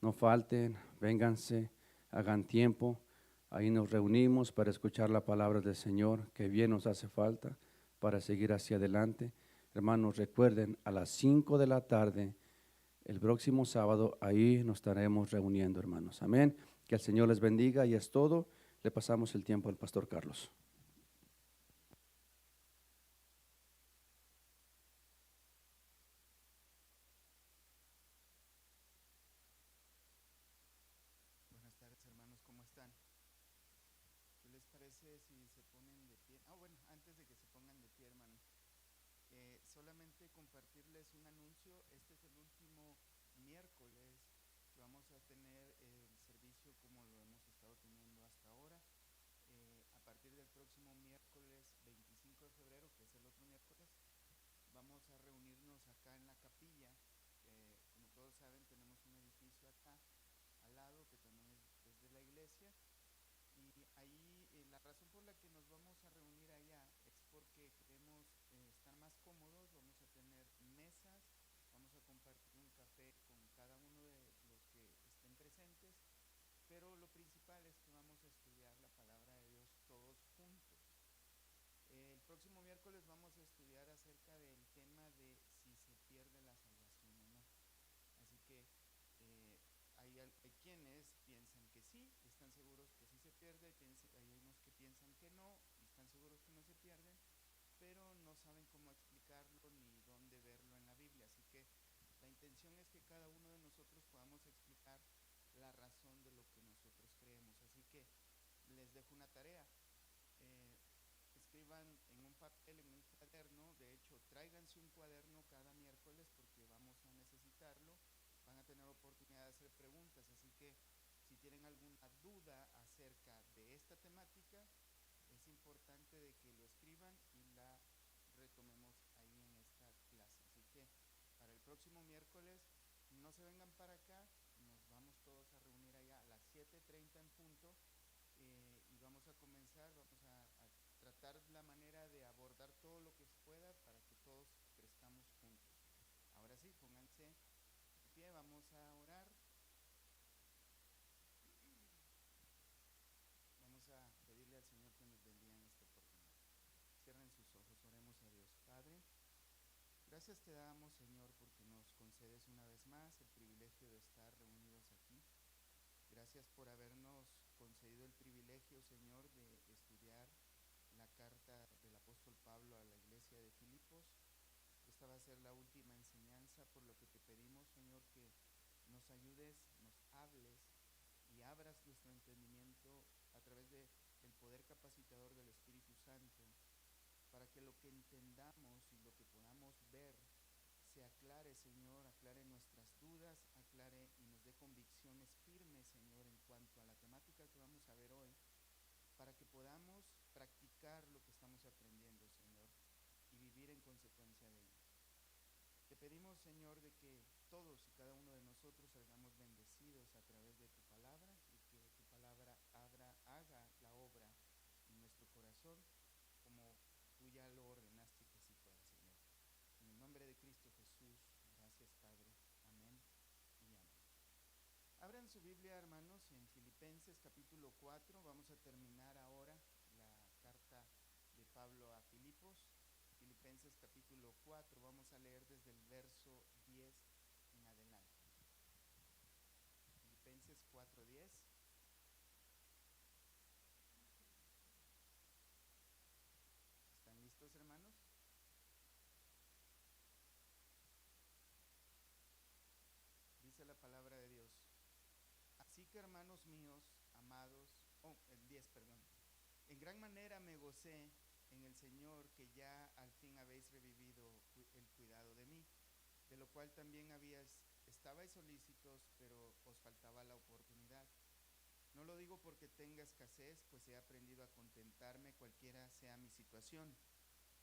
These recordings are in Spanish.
no falten, vénganse, hagan tiempo. Ahí nos reunimos para escuchar la palabra del Señor, que bien nos hace falta para seguir hacia adelante. Hermanos, recuerden, a las 5 de la tarde, el próximo sábado, ahí nos estaremos reuniendo, hermanos. Amén. Que el Señor les bendiga y es todo. Le pasamos el tiempo al pastor Carlos. Buenas tardes, hermanos, ¿cómo están? ¿Qué les parece si se ponen de pie? Bueno, antes de que se pongan de pie, hermanos, solamente compartirles un anuncio. Este es el último miércoles que vamos a tener el servicio como lo hemos estado teniendo hasta ahora. A partir del próximo miércoles 25 de febrero, que es el otro miércoles, vamos a reunirnos acá en la capilla. Como todos saben, tenemos un edificio acá al lado que también es de la iglesia. Y ahí la razón por la que nos vamos a reunir allá es porque queremos estar más cómodos, vamos a tener mesas, vamos a compartir un café con cada uno de los que estén presentes, pero lo principal es que vamos a estudiar la palabra de Dios todos juntos. El próximo miércoles vamos a estudiar acerca del tema de si se pierde la salvación o no. Así que hay quienes piensan que sí, están seguros que sí se pierde, hay unos que piensan que no, y están seguros que no se pierden, pero no saben cómo explicarlo ni dónde verlo en la Biblia. Así que la intención es que cada uno de nosotros podamos explicar la razón de lo que nosotros creemos. Así que les dejo una tarea. Escriban en un papel, en un cuaderno. De hecho, tráiganse un cuaderno cada miércoles porque vamos a necesitarlo. Van a tener oportunidad de hacer preguntas, así que si tienen alguna duda acerca de esta temática, es importante de que lo escriban y la retomemos ahí en esta clase. Así que para el próximo miércoles no se vengan para acá, nos vamos todos a reunir allá a las 7:30 en punto, y vamos a comenzar, vamos a tratar la manera de abordar todo lo que se pueda para que todos crezcamos juntos. Ahora sí, pónganse de pie, vamos a orar. Vamos a pedirle al Señor que nos bendiga en esta oportunidad. Cierren sus ojos, oremos a Dios. Padre, gracias te damos, Señor, porque nos concedes una vez más el privilegio de estar reunidos aquí. Gracias por habernos concedido el privilegio, Señor, de estudiar la carta del apóstol Pablo a la iglesia de Filipos. Esta va a ser la última enseñanza, por lo que te pedimos, Señor, que nos ayudes, nos hables y abras nuestro entendimiento a través del poder capacitador del Espíritu Santo, para que lo que entendamos y lo que podamos ver se aclare, Señor, aclare nuestras dudas, aclare y nos dé convicciones firmes, Señor, en cuanto a la temática que vamos a ver hoy, para que podamos practicar lo que estamos aprendiendo, Señor, y vivir en consecuencia de ello. Te pedimos, Señor, de que todos y cada uno de nosotros salgamos bendecidos a través de tu palabra y que tu palabra haga la obra en nuestro corazón como tú ya lo ordenaste que así fuera, Señor. En el nombre de Cristo Jesús, gracias, Padre. Amén y amén. Abran su Biblia, hermanos, en Filipenses capítulo 4. Vamos a terminar ahora la carta de Pablo a Filipos. Filipenses capítulo 4, vamos a leer desde el verso 10 en adelante. Filipenses 4:10. ¿Están listos, hermanos? Dice la palabra de Dios. Así que, hermanos míos, amados, el 10, perdón. En gran manera me gocé en el Señor que ya al fin habéis revivido el cuidado de mí, de lo cual también estabais solícitos, pero os faltaba la oportunidad. No lo digo porque tenga escasez, pues he aprendido a contentarme cualquiera sea mi situación.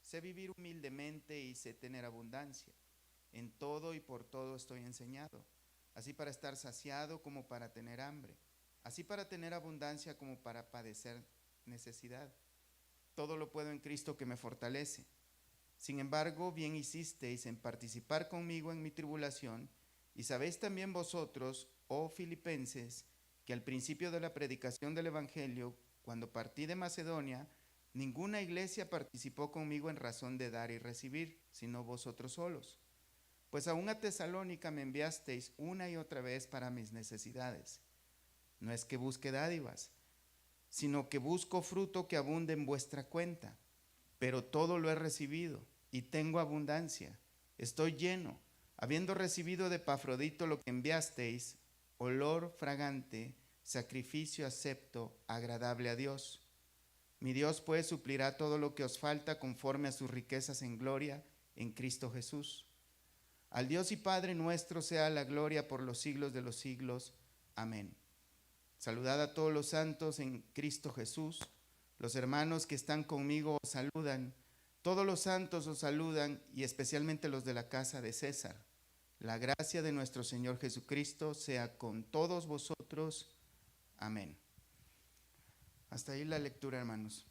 Sé vivir humildemente y sé tener abundancia. En todo y por todo estoy enseñado, así para estar saciado como para tener hambre, así para tener abundancia como para padecer necesidad. Todo lo puedo en Cristo que me fortalece. Sin embargo, bien hicisteis en participar conmigo en mi tribulación, y sabéis también vosotros oh Filipenses, que al principio de la predicación del Evangelio, cuando partí de Macedonia, ninguna iglesia participó conmigo en razón de dar y recibir, sino vosotros solos. Pues aún a Tesalónica me enviasteis una y otra vez para mis necesidades. No es que busque dádivas, sino que busco fruto que abunde en vuestra cuenta. Pero todo lo he recibido y tengo abundancia. Estoy lleno, habiendo recibido de Epafrodito lo que enviasteis, olor fragante, sacrificio acepto, agradable a Dios. Mi Dios pues suplirá todo lo que os falta conforme a sus riquezas en gloria en Cristo Jesús. Al Dios y Padre nuestro sea la gloria por los siglos de los siglos. Amén. Saludad a todos los santos en Cristo Jesús. Los hermanos que están conmigo os saludan. Todos los santos os saludan, y especialmente los de la casa de César. La gracia de nuestro Señor Jesucristo sea con todos vosotros. Amén. Hasta ahí la lectura, hermanos.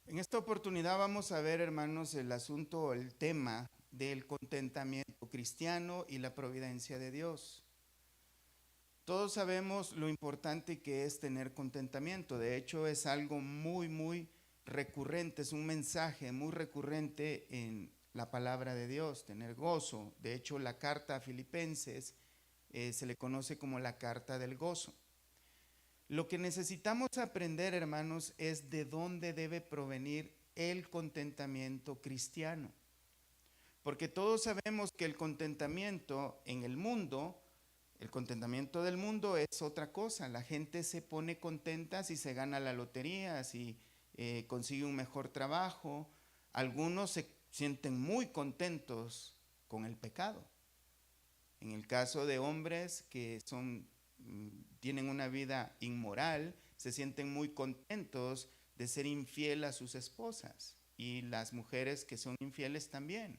En esta oportunidad vamos a ver, hermanos, el asunto, el tema del contentamiento cristiano y la providencia de Dios. Todos sabemos lo importante que es tener contentamiento. De hecho, es algo muy recurrente, es un mensaje muy recurrente en la palabra de Dios, tener gozo. De hecho, la carta a Filipenses se le conoce como la carta del gozo. Lo que necesitamos aprender, hermanos, es de dónde debe provenir el contentamiento cristiano. Porque todos sabemos que el contentamiento en el mundo, el contentamiento del mundo es otra cosa. La gente se pone contenta si se gana la lotería, si consigue un mejor trabajo. Algunos se sienten muy contentos con el pecado. En el caso de hombres que tienen una vida inmoral, se sienten muy contentos de ser infiel a sus esposas, y las mujeres que son infieles también.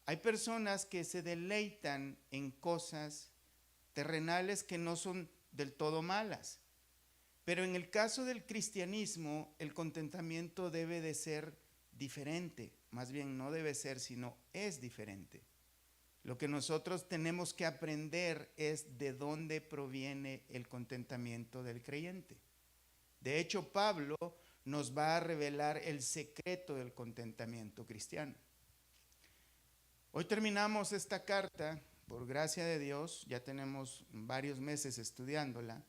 Hay personas que se deleitan en cosas terrenales que no son del todo malas, pero en el caso del cristianismo el contentamiento debe de ser diferente. Más bien no debe ser, sino es diferente. Lo que nosotros tenemos que aprender es de dónde proviene el contentamiento del creyente. De hecho, Pablo nos va a revelar el secreto del contentamiento cristiano. Hoy terminamos esta carta, por gracia de Dios. Ya tenemos varios meses estudiándola.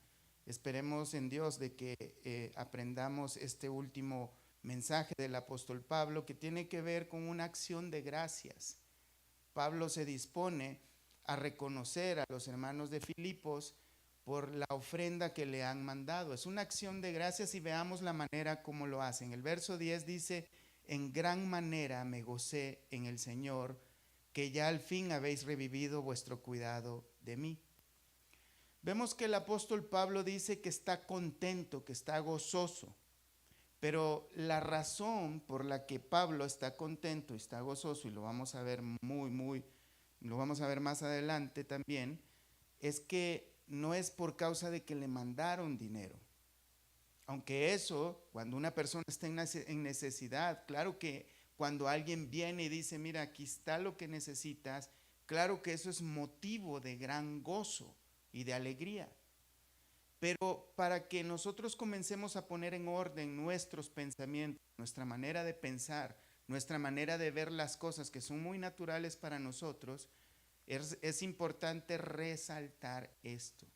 Esperemos en Dios de que aprendamos este último mensaje del apóstol Pablo, que tiene que ver con una acción de gracias. Pablo se dispone a reconocer a los hermanos de Filipos por la ofrenda que le han mandado. Es una acción de gracias, y veamos la manera como lo hacen. El verso 10 dice: en gran manera me gocé en el Señor, que ya al fin habéis revivido vuestro cuidado de mí. Vemos que el apóstol Pablo dice que está contento, que está gozoso. Pero la razón por la que Pablo está contento y está gozoso, y lo vamos a ver lo vamos a ver más adelante también, es que no es por causa de que le mandaron dinero. Aunque eso, cuando una persona está en necesidad, claro que cuando alguien viene y dice: mira, aquí está lo que necesitas, claro que eso es motivo de gran gozo y de alegría. Pero para que nosotros comencemos a poner en orden nuestros pensamientos, nuestra manera de pensar, nuestra manera de ver las cosas, que son muy naturales para nosotros, es importante resaltar esto.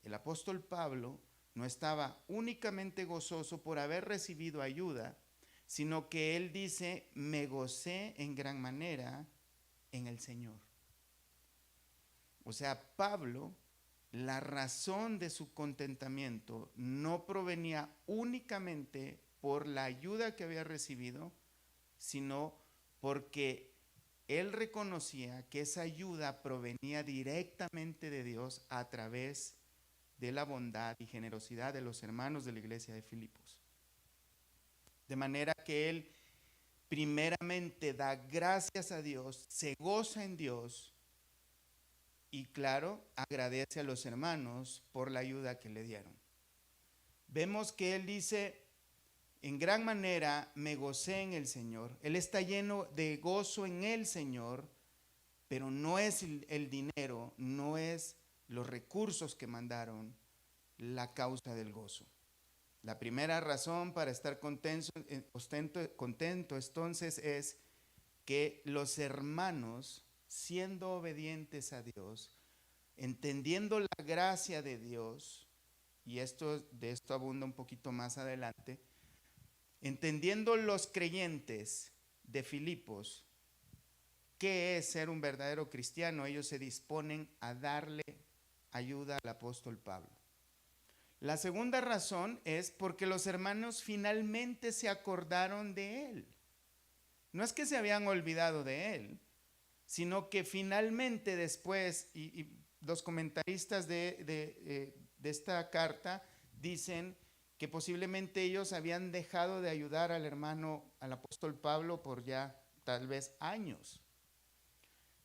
El apóstol Pablo no estaba únicamente gozoso por haber recibido ayuda, sino que él dice: me gocé en gran manera en el Señor. O sea, Pablo, la razón de su contentamiento no provenía únicamente por la ayuda que había recibido, sino porque él reconocía que esa ayuda provenía directamente de Dios a través de la bondad y generosidad de los hermanos de la iglesia de Filipos. De manera que él primeramente da gracias a Dios, se goza en Dios, y claro, agradece a los hermanos por la ayuda que le dieron. Vemos que él dice: en gran manera me gocé en el Señor. Él está lleno de gozo en el Señor, pero no es el dinero, no es los recursos que mandaron la causa del gozo. La primera razón para estar contento entonces es que los hermanos, siendo obedientes a Dios, entendiendo la gracia de Dios, y de esto abunda un poquito más adelante, entendiendo los creyentes de Filipos qué es ser un verdadero cristiano, ellos se disponen a darle ayuda al apóstol Pablo. La segunda razón es porque los hermanos finalmente se acordaron de él. No es que se habían olvidado de él, sino que finalmente después, y los comentaristas de esta carta dicen que posiblemente ellos habían dejado de ayudar al apóstol Pablo por ya tal vez años.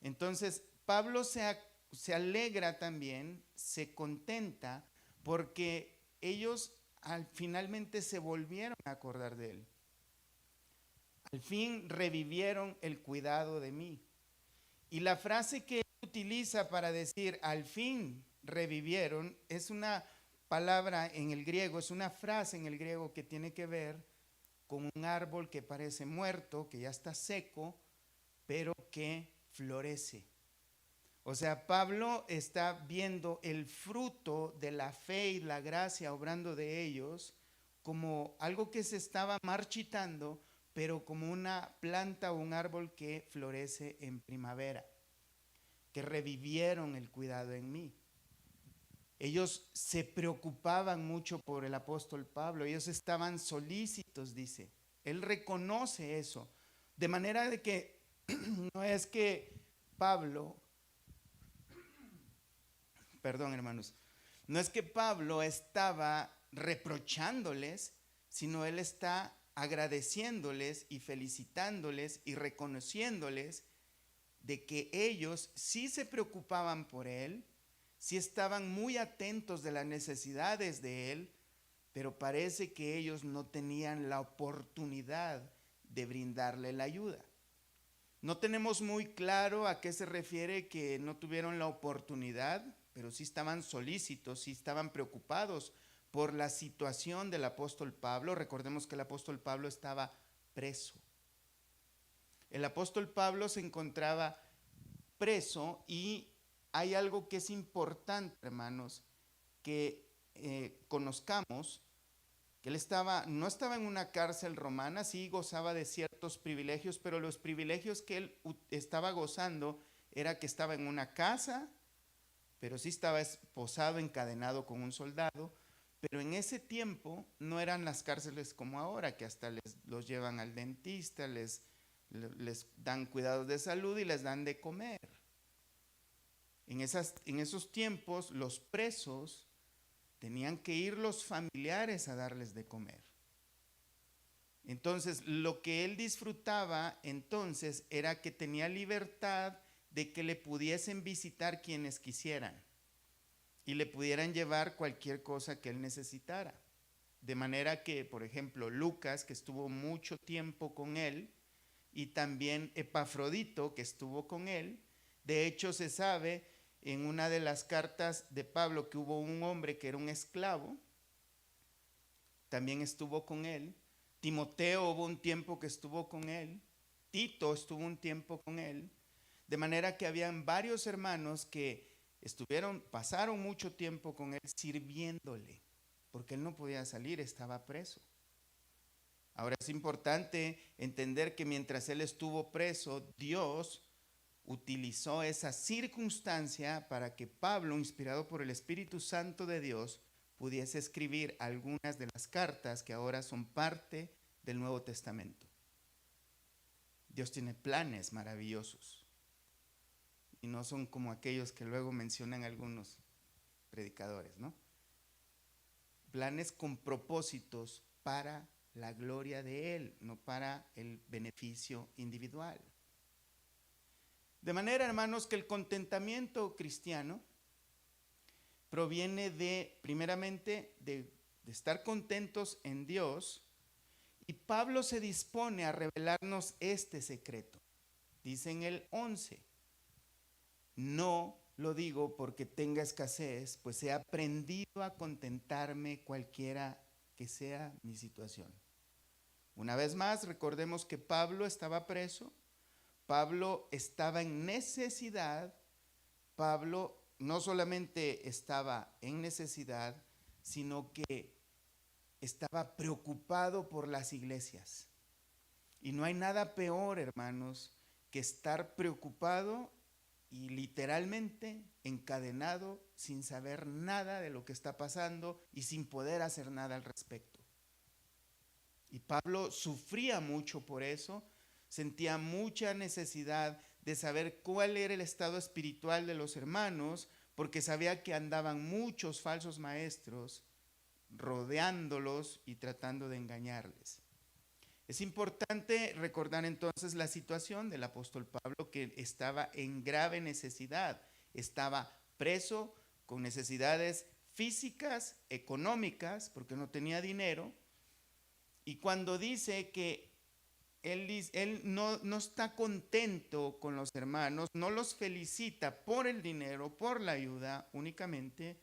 Entonces, Pablo se alegra también, se contenta, porque ellos finalmente se volvieron a acordar de él. Al fin revivieron el cuidado de mí. Y la frase que él utiliza para decir al fin revivieron es una palabra en el griego, es una frase en el griego que tiene que ver con un árbol que parece muerto, que ya está seco, pero que florece. O sea, Pablo está viendo el fruto de la fe y la gracia obrando de ellos como algo que se estaba marchitando, pero como una planta o un árbol que florece en primavera, que revivieron el cuidado en mí. Ellos se preocupaban mucho por el apóstol Pablo, ellos estaban solícitos, dice. Él reconoce eso, de manera de que no es que Pablo, perdón hermanos, no es que Pablo estaba reprochándoles, sino él está agradeciéndoles y felicitándoles y reconociéndoles de que ellos sí se preocupaban por él, sí estaban muy atentos de las necesidades de él, pero parece que ellos no tenían la oportunidad de brindarle la ayuda. No tenemos muy claro a qué se refiere que no tuvieron la oportunidad, pero sí estaban solícitos, sí estaban preocupados por la situación del apóstol Pablo. Recordemos que el apóstol Pablo estaba preso. El apóstol Pablo se encontraba preso y hay algo que es importante, hermanos, que conozcamos, que él no estaba en una cárcel romana, sí gozaba de ciertos privilegios, pero los privilegios que él estaba gozando era que estaba en una casa, pero sí estaba esposado, encadenado con un soldado. Pero en ese tiempo no eran las cárceles como ahora, que hasta los llevan al dentista, les dan cuidados de salud y les dan de comer. En esos tiempos los presos tenían que ir los familiares a darles de comer. Entonces, lo que él disfrutaba entonces era que tenía libertad de que le pudiesen visitar quienes quisieran y le pudieran llevar cualquier cosa que él necesitara. De manera que, por ejemplo, Lucas, que estuvo mucho tiempo con él, y también Epafrodito, que estuvo con él. De hecho, se sabe en una de las cartas de Pablo que hubo un hombre que era un esclavo, también estuvo con él. Timoteo hubo un tiempo que estuvo con él. Tito estuvo un tiempo con él. De manera que habían varios hermanos que pasaron mucho tiempo con él sirviéndole, porque él no podía salir, estaba preso. Ahora es importante entender que mientras él estuvo preso, Dios utilizó esa circunstancia para que Pablo, inspirado por el Espíritu Santo de Dios, pudiese escribir algunas de las cartas que ahora son parte del Nuevo Testamento. Dios tiene planes maravillosos y no son como aquellos que luego mencionan algunos predicadores, ¿no? Planes con propósitos para la gloria de Él, no para el beneficio individual. De manera, hermanos, que el contentamiento cristiano proviene primeramente, de estar contentos en Dios, y Pablo se dispone a revelarnos este secreto. Dice en el 11, No lo digo porque tenga escasez, pues he aprendido a contentarme cualquiera que sea mi situación. Una vez más, recordemos que Pablo estaba preso, Pablo estaba en necesidad, Pablo no solamente estaba en necesidad, sino que estaba preocupado por las iglesias. Y no hay nada peor, hermanos, que estar preocupado y literalmente encadenado sin saber nada de lo que está pasando y sin poder hacer nada al respecto. Y Pablo sufría mucho por eso, sentía mucha necesidad de saber cuál era el estado espiritual de los hermanos, porque sabía que andaban muchos falsos maestros rodeándolos y tratando de engañarles. Es importante recordar entonces la situación del apóstol Pablo, que estaba en grave necesidad, estaba preso con necesidades físicas, económicas, porque no tenía dinero, y cuando dice que él no está contento con los hermanos, no los felicita por el dinero, por la ayuda únicamente,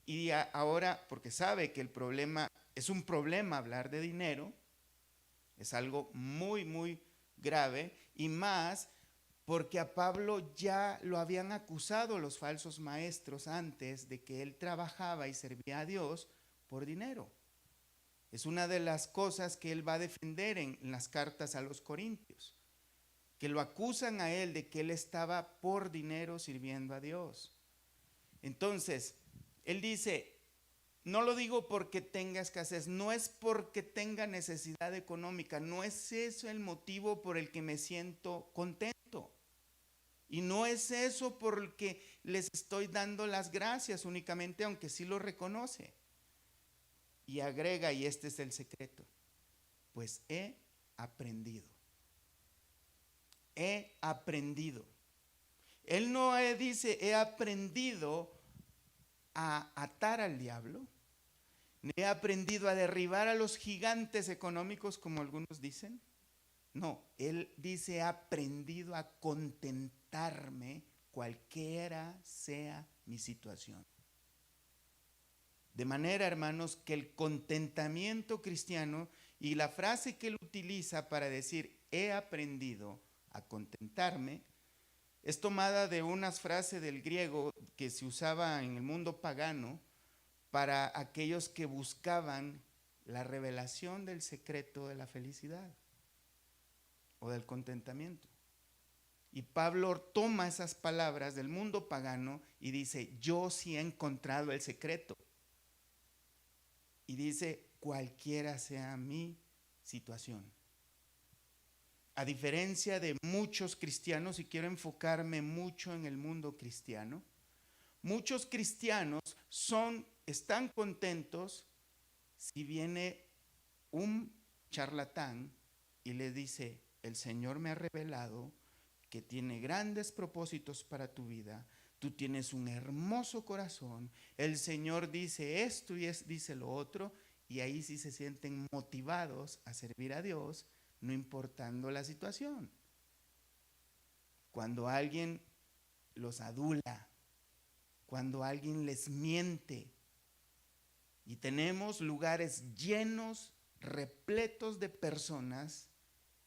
y ahora, porque sabe que el problema es un problema hablar de dinero, es algo muy, muy grave, y más porque a Pablo ya lo habían acusado los falsos maestros antes de que él trabajaba y servía a Dios por dinero. Es una de las cosas que él va a defender en las cartas a los Corintios, que lo acusan a él de que él estaba por dinero sirviendo a Dios. Entonces, él dice, no lo digo porque tenga escasez, no es porque tenga necesidad económica, no es eso el motivo por el que me siento contento. Y no es eso por el que les estoy dando las gracias únicamente, aunque sí lo reconoce. Y agrega, y este es el secreto, pues he aprendido. He aprendido. Él no dice, he aprendido a atar al diablo, he aprendido a derribar a los gigantes económicos, como algunos dicen. No, él dice, he aprendido a contentarme cualquiera sea mi situación. De manera, hermanos, que el contentamiento cristiano y la frase que él utiliza para decir, he aprendido a contentarme, es tomada de unas frases del griego que se usaba en el mundo pagano para aquellos que buscaban la revelación del secreto de la felicidad o del contentamiento. Y Pablo toma esas palabras del mundo pagano y dice, yo sí he encontrado el secreto. Y dice, cualquiera sea mi situación. A diferencia de muchos cristianos, y quiero enfocarme mucho en el mundo cristiano, muchos cristianos están contentos si viene un charlatán y le dice, el Señor me ha revelado que tiene grandes propósitos para tu vida, tú tienes un hermoso corazón, el Señor dice esto y dice lo otro, y ahí sí se sienten motivados a servir a Dios, no importando la situación. Cuando alguien los adula, cuando alguien les miente, y tenemos lugares llenos, repletos de personas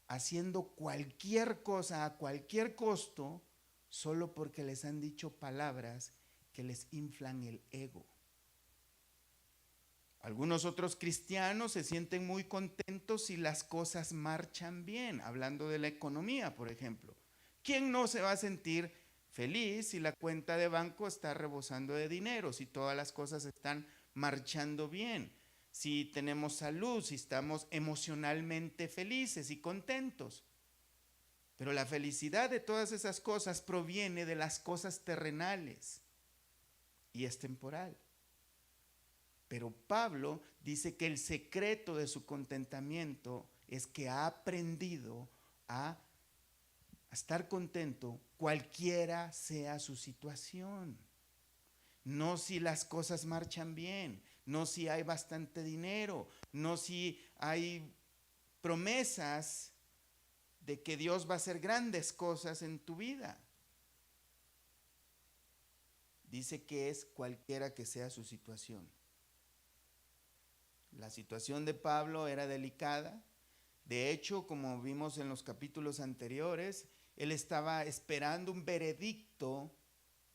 haciendo cualquier cosa a cualquier costo, solo porque les han dicho palabras que les inflan el ego. Algunos otros cristianos se sienten muy contentos si las cosas marchan bien, hablando de la economía, por ejemplo. ¿Quién no se va a sentir feliz si la cuenta de banco está rebosando de dinero, si todas las cosas están marchando bien, si tenemos salud, si estamos emocionalmente felices y contentos? Pero la felicidad de todas esas cosas proviene de las cosas terrenales y es temporal. Pero Pablo dice que el secreto de su contentamiento es que ha aprendido a estar contento cualquiera sea su situación. No si las cosas marchan bien, no si hay bastante dinero, no si hay promesas de que Dios va a hacer grandes cosas en tu vida. Dice que es cualquiera que sea su situación. La situación de Pablo era delicada. De hecho, como vimos en los capítulos anteriores, él estaba esperando un veredicto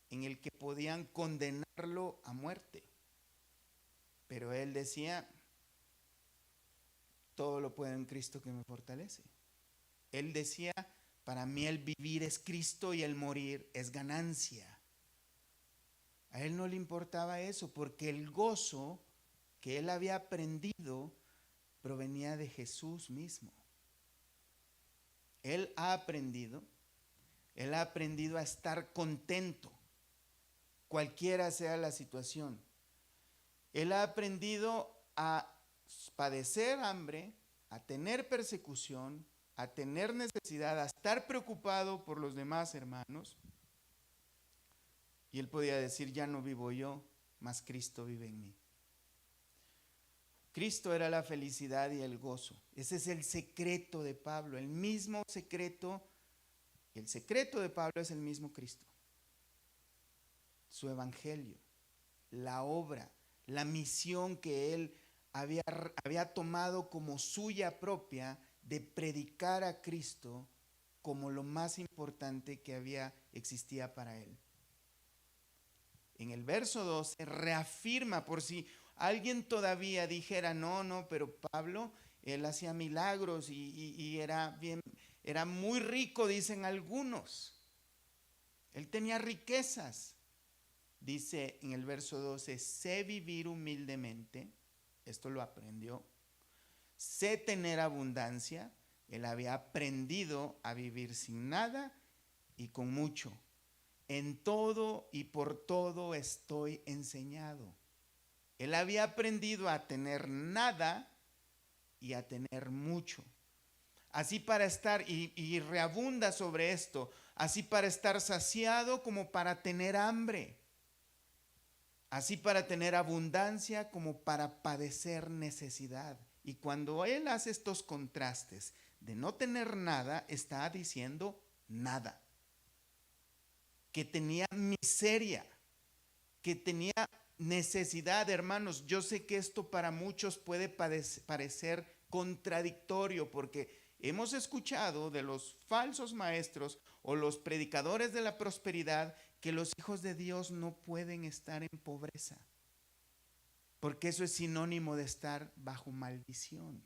en el que podían condenarlo a muerte. Pero él decía, todo lo puedo en Cristo que me fortalece. Él decía, para mí el vivir es Cristo y el morir es ganancia. A él no le importaba eso, porque el gozo que él había aprendido provenía de Jesús mismo. Él ha aprendido a estar contento, cualquiera sea la situación. Él ha aprendido a padecer hambre, a tener persecución, a tener necesidad, a estar preocupado por los demás hermanos. Y él podía decir, ya no vivo yo, mas Cristo vive en mí. Cristo era la felicidad y el gozo. Ese es el secreto de Pablo, el mismo secreto. El secreto de Pablo es el mismo Cristo. Su evangelio, la obra, la misión que él había tomado como suya propia de predicar a Cristo como lo más importante que existía para él. En el verso 12 reafirma, por si alguien todavía dijera, no, pero Pablo, él hacía milagros y era muy rico, dicen algunos. Él tenía riquezas. Dice en el verso 12, sé vivir humildemente, esto lo aprendió. Sé tener abundancia, él había aprendido a vivir sin nada y con mucho. En todo y por todo estoy enseñado. Él había aprendido a tener nada y a tener mucho. Así para estar, y reabunda sobre esto, así para estar saciado como para tener hambre. Así para tener abundancia como para padecer necesidad. Y cuando él hace estos contrastes de no tener nada, está diciendo nada. Que tenía miseria, que tenía necesidad, hermanos. Yo sé que esto para muchos puede parecer contradictorio, porque hemos escuchado de los falsos maestros o los predicadores de la prosperidad que los hijos de Dios no pueden estar en pobreza, porque eso es sinónimo de estar bajo maldición.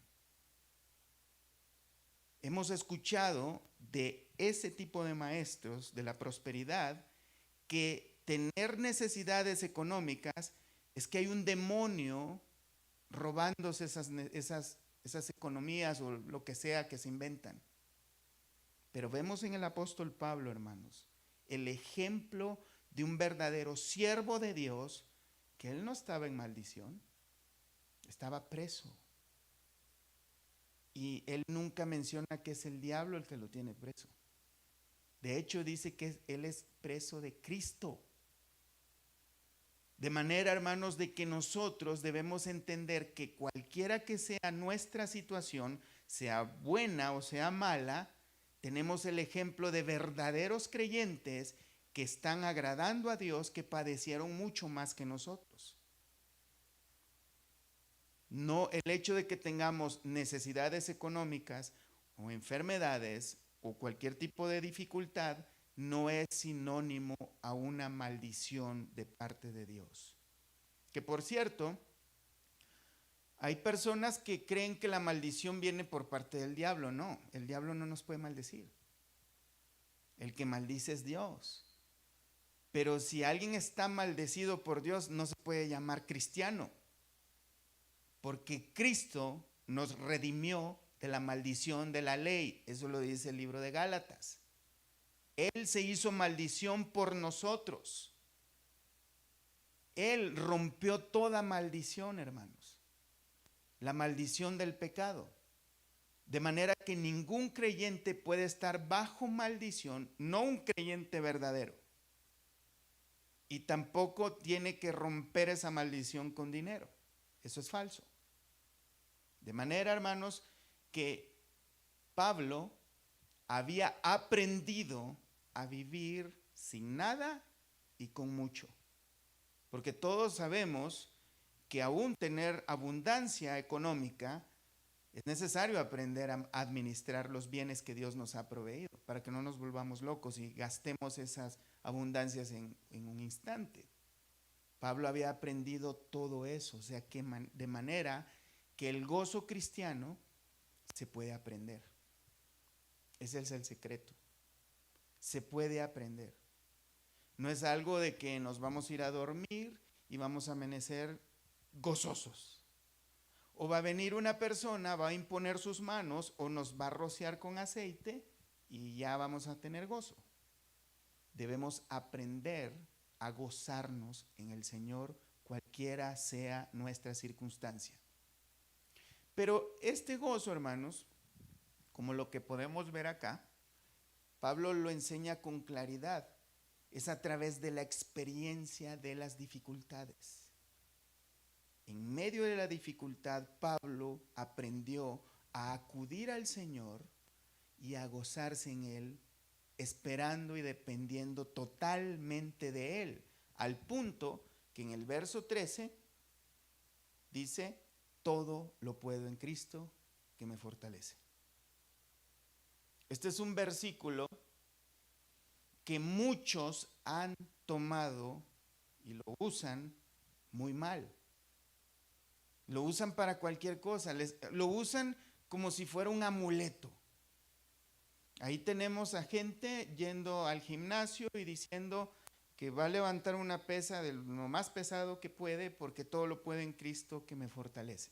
Hemos escuchado de ese tipo de maestros de la prosperidad que tener necesidades económicas es que hay un demonio robándose esas economías o lo que sea que se inventan. Pero vemos en el apóstol Pablo, hermanos, el ejemplo de un verdadero siervo de Dios, que él no estaba en maldición, estaba preso. Y él nunca menciona que es el diablo el que lo tiene preso. De hecho, dice que él es preso de Cristo. De manera, hermanos, de que nosotros debemos entender que cualquiera que sea nuestra situación, sea buena o sea mala, tenemos el ejemplo de verdaderos creyentes que están agradando a Dios, que padecieron mucho más que nosotros. No, el hecho de que tengamos necesidades económicas o enfermedades o cualquier tipo de dificultad no es sinónimo a una maldición de parte de Dios. Que por cierto, hay personas que creen que la maldición viene por parte del diablo. No, el diablo no nos puede maldecir. El que maldice es Dios. Pero si alguien está maldecido por Dios, no se puede llamar cristiano, porque Cristo nos redimió de la maldición de la ley. Eso lo dice el libro de Gálatas. Él se hizo maldición por nosotros. Él rompió toda maldición, hermanos. La maldición del pecado. De manera que ningún creyente puede estar bajo maldición, no un creyente verdadero. Y tampoco tiene que romper esa maldición con dinero. Eso es falso. De manera, hermanos, que Pablo había aprendido a vivir sin nada y con mucho. Porque todos sabemos que aún tener abundancia económica, es necesario aprender a administrar los bienes que Dios nos ha proveído, para que no nos volvamos locos y gastemos esas abundancias en un instante. Pablo había aprendido todo eso, o sea que de manera que el gozo cristiano se puede aprender. Ese es el secreto. Se puede aprender. No es algo de que nos vamos a ir a dormir y vamos a amanecer gozosos. O va a venir una persona, va a imponer sus manos o nos va a rociar con aceite y ya vamos a tener gozo. Debemos aprender a gozarnos en el Señor, cualquiera sea nuestra circunstancia. Pero este gozo, hermanos, como lo que podemos ver acá, Pablo lo enseña con claridad. Es a través de la experiencia de las dificultades. En medio de la dificultad, Pablo aprendió a acudir al Señor y a gozarse en Él, esperando y dependiendo totalmente de Él, al punto que en el verso 13 dice, todo lo puedo en Cristo que me fortalece. Este es un versículo que muchos han tomado y lo usan muy mal. Lo usan para cualquier cosa, lo usan como si fuera un amuleto. Ahí tenemos a gente yendo al gimnasio y diciendo que va a levantar una pesa de lo más pesado que puede porque todo lo puede en Cristo que me fortalece.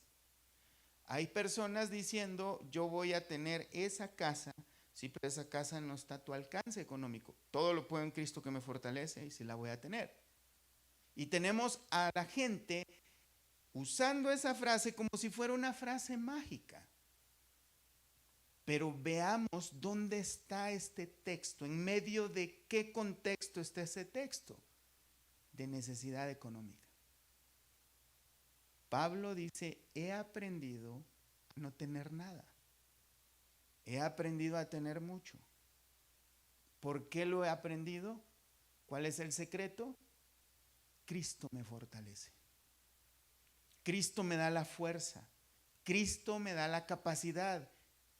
Hay personas diciendo yo voy a tener esa casa, sí, pero esa casa no está a tu alcance económico. Todo lo puedo en Cristo que me fortalece y sí la voy a tener. Y tenemos a la gente usando esa frase como si fuera una frase mágica. Pero veamos dónde está este texto, en medio de qué contexto está ese texto de necesidad económica. Pablo dice, he aprendido a no tener nada. He aprendido a tener mucho. ¿Por qué lo he aprendido? ¿Cuál es el secreto? Cristo me fortalece. Cristo me da la fuerza. Cristo me da la capacidad.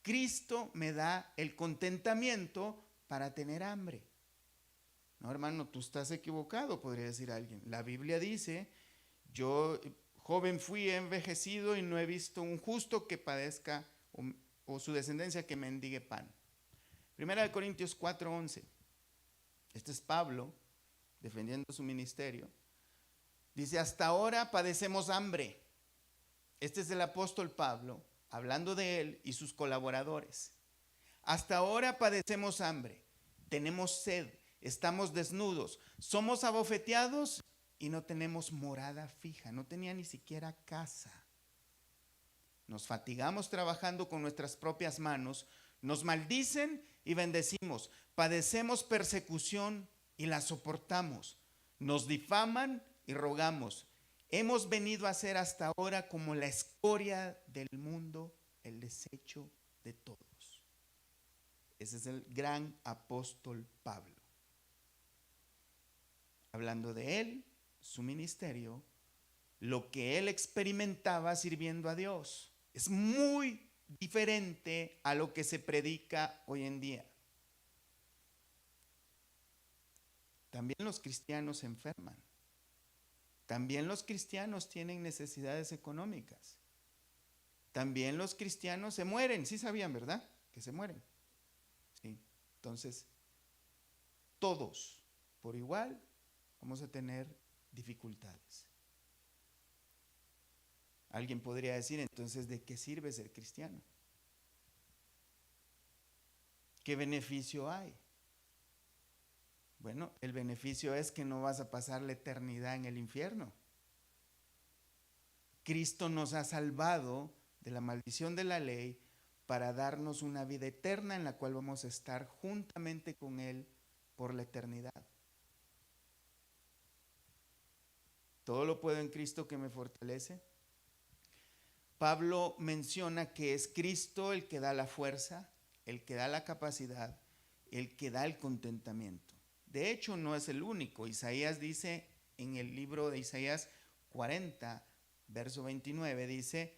Cristo me da el contentamiento para tener hambre. No, hermano, tú estás equivocado, podría decir alguien. La Biblia dice, yo joven fui, he envejecido y no he visto un justo que padezca o su descendencia que mendigue pan. Primera de Corintios 4:11. Este es Pablo defendiendo su ministerio. Dice, hasta ahora padecemos hambre. Este es el apóstol Pablo, hablando de él y sus colaboradores. Hasta ahora padecemos hambre, tenemos sed, estamos desnudos, somos abofeteados y no tenemos morada fija. No tenía ni siquiera casa. Nos fatigamos trabajando con nuestras propias manos, nos maldicen y bendecimos, padecemos persecución y la soportamos, nos difaman y rogamos. Hemos venido a ser hasta ahora como la escoria del mundo, el desecho de todos. Ese es el gran apóstol Pablo. Hablando de él, su ministerio, lo que él experimentaba sirviendo a Dios, es muy diferente a lo que se predica hoy en día. También los cristianos se enferman. También los cristianos tienen necesidades económicas. También los cristianos se mueren. Sí sabían, ¿verdad? Que se mueren. Sí. Entonces, todos por igual vamos a tener dificultades. Alguien podría decir, entonces, ¿de qué sirve ser cristiano? ¿Qué beneficio hay? Bueno, el beneficio es que no vas a pasar la eternidad en el infierno. Cristo nos ha salvado de la maldición de la ley para darnos una vida eterna en la cual vamos a estar juntamente con Él por la eternidad. Todo lo puedo en Cristo que me fortalece. Pablo menciona que es Cristo el que da la fuerza, el que da la capacidad, el que da el contentamiento. De hecho, no es el único. Isaías dice, en el libro de Isaías 40, verso 29, dice: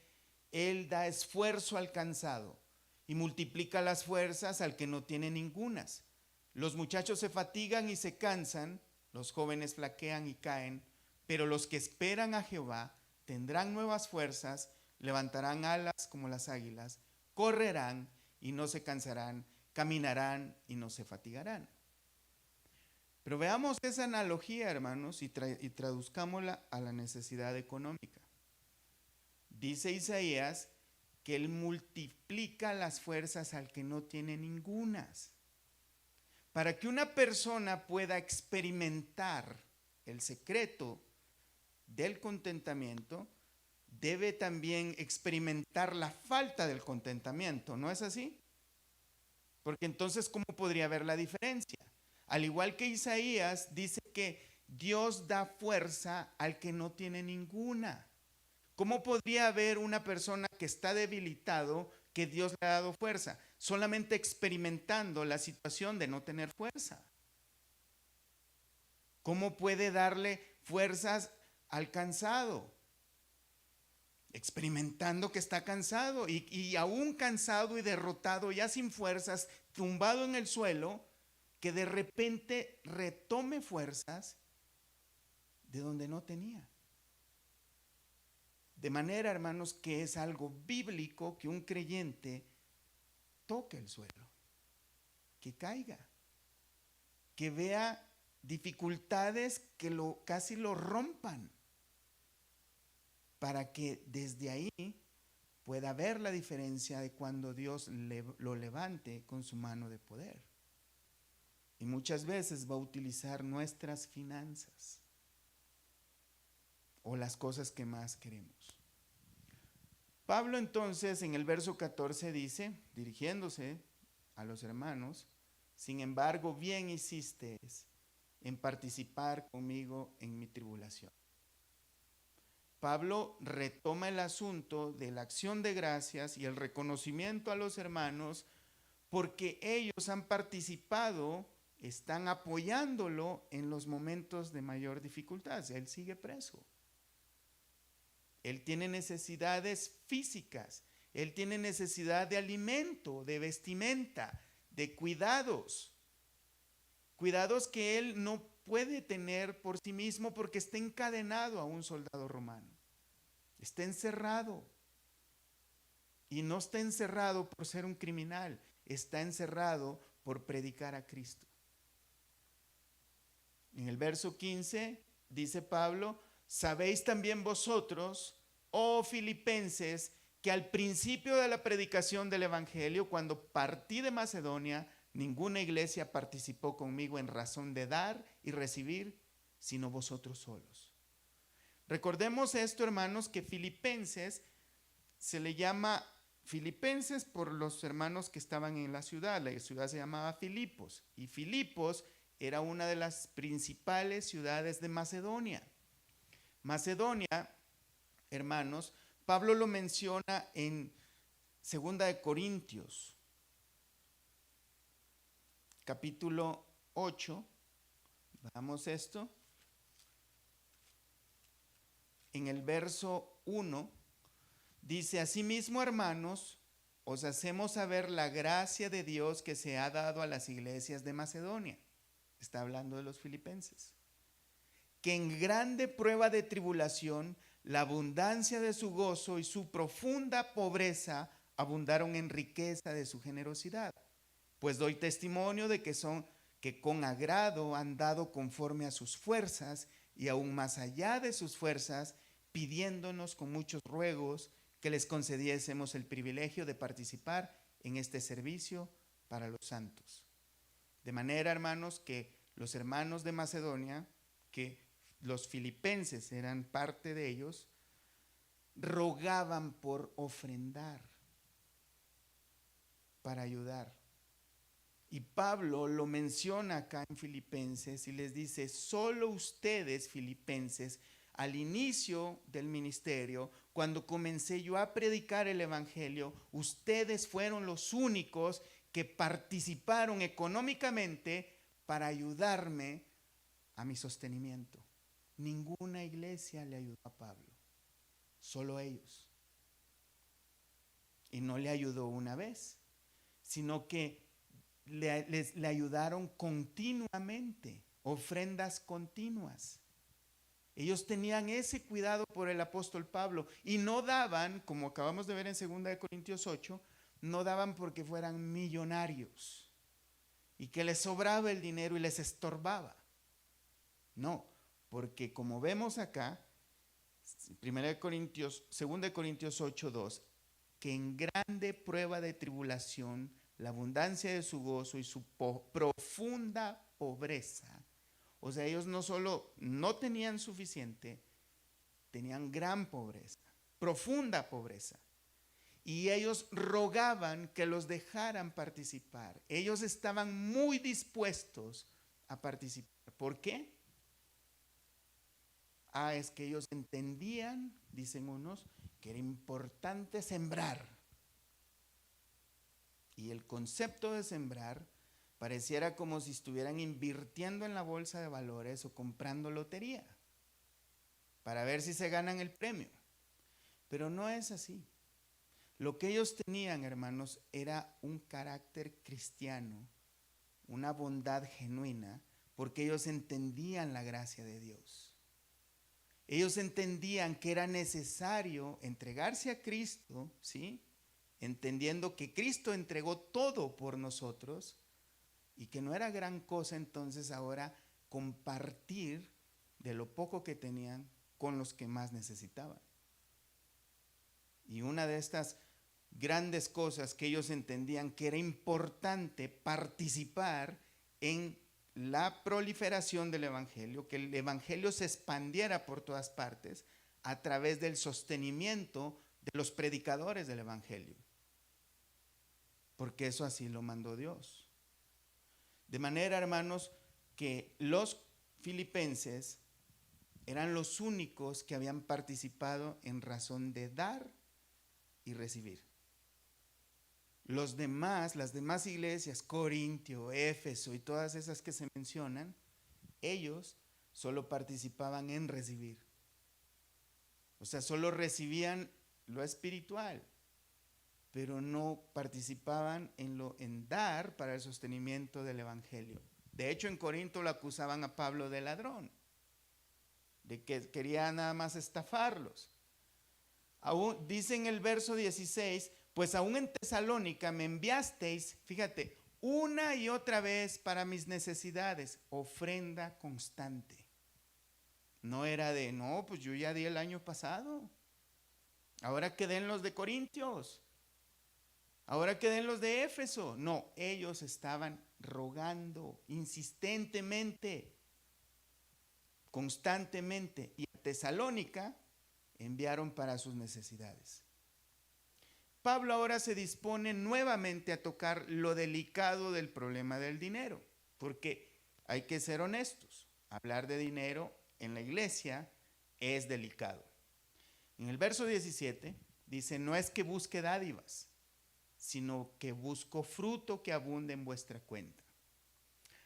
Él da esfuerzo al cansado y multiplica las fuerzas al que no tiene ningunas. Los muchachos se fatigan y se cansan, los jóvenes flaquean y caen, pero los que esperan a Jehová tendrán nuevas fuerzas, levantarán alas como las águilas, correrán y no se cansarán, caminarán y no se fatigarán. Pero veamos esa analogía, hermanos, y traduzcámosla a la necesidad económica. Dice Isaías que Él multiplica las fuerzas al que no tiene ningunas. Para que una persona pueda experimentar el secreto del contentamiento, debe también experimentar la falta del contentamiento, ¿no es así? Porque entonces, ¿cómo podría haber la diferencia? Al igual que Isaías dice que Dios da fuerza al que no tiene ninguna. ¿Cómo podría haber una persona que está debilitado que Dios le ha dado fuerza? Solamente experimentando la situación de no tener fuerza. ¿Cómo puede darle fuerzas al cansado? Experimentando que está cansado y aún cansado y derrotado, ya sin fuerzas, tumbado en el suelo, que de repente retome fuerzas de donde no tenía. De manera, hermanos, que es algo bíblico que un creyente toque el suelo, que caiga, que vea dificultades que casi lo rompan, para que desde ahí pueda ver la diferencia de cuando Dios lo levante con su mano de poder. Y muchas veces va a utilizar nuestras finanzas o las cosas que más queremos. Pablo entonces en el verso 14 dice, dirigiéndose a los hermanos: sin embargo, bien hicisteis en participar conmigo en mi tribulación. Pablo retoma el asunto de la acción de gracias y el reconocimiento a los hermanos porque ellos han participado, están apoyándolo en los momentos de mayor dificultad. Él sigue preso. Él tiene necesidades físicas, él tiene necesidad de alimento, de vestimenta, de cuidados. Cuidados que él no puede tener por sí mismo porque está encadenado a un soldado romano. Está encerrado. Y no está encerrado por ser un criminal, está encerrado por predicar a Cristo. En el verso 15 dice Pablo: sabéis también vosotros, oh filipenses, que al principio de la predicación del evangelio, cuando partí de Macedonia, ninguna iglesia participó conmigo en razón de dar y recibir, sino vosotros solos. Recordemos esto, hermanos, que Filipenses se le llama Filipenses por los hermanos que estaban en la ciudad. La ciudad se llamaba Filipos, y Filipos era una de las principales ciudades de Macedonia. Macedonia, hermanos, Pablo lo menciona en 2 de Corintios, capítulo 8. Veamos esto. En el verso 1 dice: asimismo, hermanos, os hacemos saber la gracia de Dios que se ha dado a las iglesias de Macedonia. Está hablando de los filipenses. Que en grande prueba de tribulación, la abundancia de su gozo y su profunda pobreza abundaron en riqueza de su generosidad. Pues doy testimonio de que con agrado han dado conforme a sus fuerzas y aún más allá de sus fuerzas, pidiéndonos con muchos ruegos que les concediésemos el privilegio de participar en este servicio para los santos. De manera, hermanos, que los hermanos de Macedonia, que los filipenses eran parte de ellos, rogaban por ofrendar para ayudar. Y Pablo lo menciona acá en Filipenses y les dice: solo ustedes, filipenses, al inicio del ministerio, cuando comencé yo a predicar el evangelio, ustedes fueron los únicos que participaron económicamente para ayudarme a mi sostenimiento. Ninguna iglesia le ayudó a Pablo, solo ellos. Y no le ayudó una vez, sino que le ayudaron continuamente, ofrendas continuas. Ellos tenían ese cuidado por el apóstol Pablo y no daban, como acabamos de ver en 2 Corintios 8, no daban porque fueran millonarios y que les sobraba el dinero y les estorbaba. No, porque como vemos acá, 2 Corintios 8:2, que en grande prueba de tribulación, la abundancia de su gozo y su profunda pobreza. O sea, ellos no solo no tenían suficiente, tenían gran pobreza, profunda pobreza. Y ellos rogaban que los dejaran participar. Ellos estaban muy dispuestos a participar. ¿Por qué? Es que ellos entendían, dicen unos, que era importante sembrar. Y el concepto de sembrar pareciera como si estuvieran invirtiendo en la bolsa de valores o comprando lotería para ver si se ganan el premio. Pero no es así. Lo que ellos tenían, hermanos, era un carácter cristiano, una bondad genuina, porque ellos entendían la gracia de Dios. Ellos entendían que era necesario entregarse a Cristo, ¿sí? Entendiendo que Cristo entregó todo por nosotros y que no era gran cosa entonces ahora compartir de lo poco que tenían con los que más necesitaban. Y una de estas grandes cosas que ellos entendían que era importante participar en la proliferación del evangelio, que el evangelio se expandiera por todas partes a través del sostenimiento de los predicadores del evangelio, porque eso así lo mandó Dios. De manera, hermanos, que los filipenses eran los únicos que habían participado en razón de dar y recibir. Los demás, las demás iglesias, Corintio, Éfeso y todas esas que se mencionan, ellos solo participaban en recibir. O sea, solo recibían lo espiritual, pero no participaban en dar para el sostenimiento del evangelio. De hecho, en Corinto lo acusaban a Pablo de ladrón, de que quería nada más estafarlos. Aún, dice en el verso 16, pues aún en Tesalónica me enviasteis, fíjate, una y otra vez para mis necesidades, ofrenda constante. No era de, no, pues yo ya di el año pasado, ahora que den los de Corintios, ahora que den los de Éfeso. No, ellos estaban rogando insistentemente, constantemente, y a Tesalónica enviaron para sus necesidades. Pablo ahora se dispone nuevamente a tocar lo delicado del problema del dinero, porque hay que ser honestos, hablar de dinero en la iglesia es delicado. En el verso 17 dice, no es que busque dádivas, sino que busco fruto que abunde en vuestra cuenta.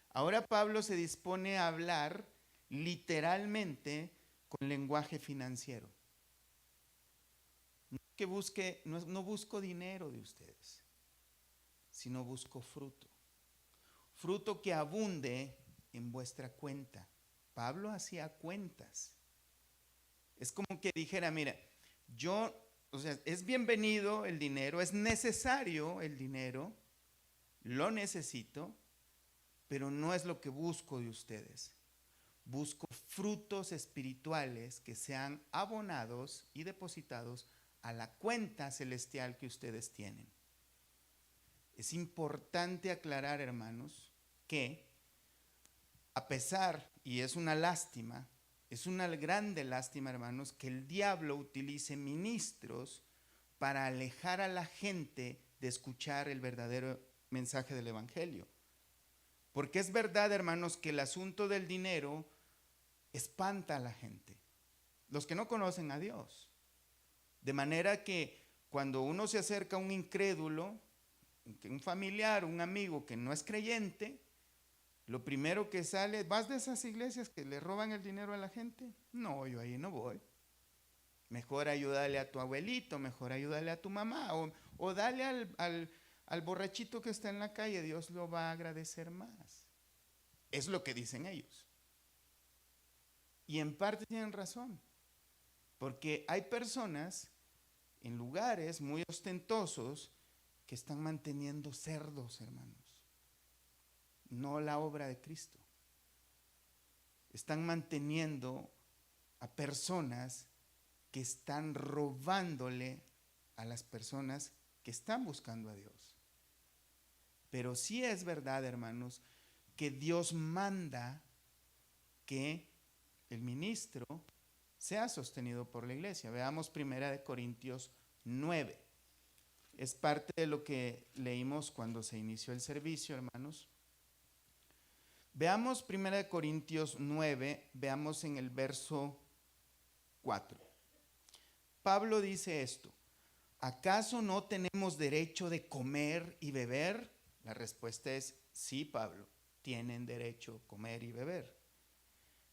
Ahora Pablo se dispone a hablar literalmente con lenguaje financiero. Que busque, no busco dinero de ustedes, sino busco fruto. Fruto que abunde en vuestra cuenta. Pablo hacía cuentas. Es como que dijera, mira, es bienvenido el dinero, es necesario el dinero, lo necesito, pero no es lo que busco de ustedes. Busco frutos espirituales que sean abonados y depositados a la cuenta celestial que ustedes tienen. Es importante aclarar, hermanos, que a pesar, y es una lástima, es una grande lástima, hermanos, que el diablo utilice ministros para alejar a la gente de escuchar el verdadero mensaje del evangelio. Porque es verdad, hermanos, que el asunto del dinero espanta a la gente, los que no conocen a Dios. De manera que cuando uno se acerca a un incrédulo, un familiar, un amigo que no es creyente, Lo primero que sale, ¿vas de esas iglesias que le roban el dinero a la gente? No, yo ahí no voy. Mejor ayúdale a tu abuelito, mejor ayúdale a tu mamá, o dale al borrachito que está en la calle, Dios lo va a agradecer más. Es lo que dicen ellos. Y en parte tienen razón, porque hay personas en lugares muy ostentosos que están manteniendo cerdos, hermanos. No la obra de Cristo. Están manteniendo a personas que están robándole a las personas que están buscando a Dios. Pero sí es verdad, hermanos, que Dios manda que el ministro sea sostenido por la iglesia. Veamos 1 Corintios 9. Es parte de lo que leímos cuando se inició el servicio, hermanos. Veamos 1 Corintios 9, veamos en el verso 4. Pablo dice esto: ¿acaso no tenemos derecho de comer y beber? La respuesta es sí, Pablo, tienen derecho a comer y beber.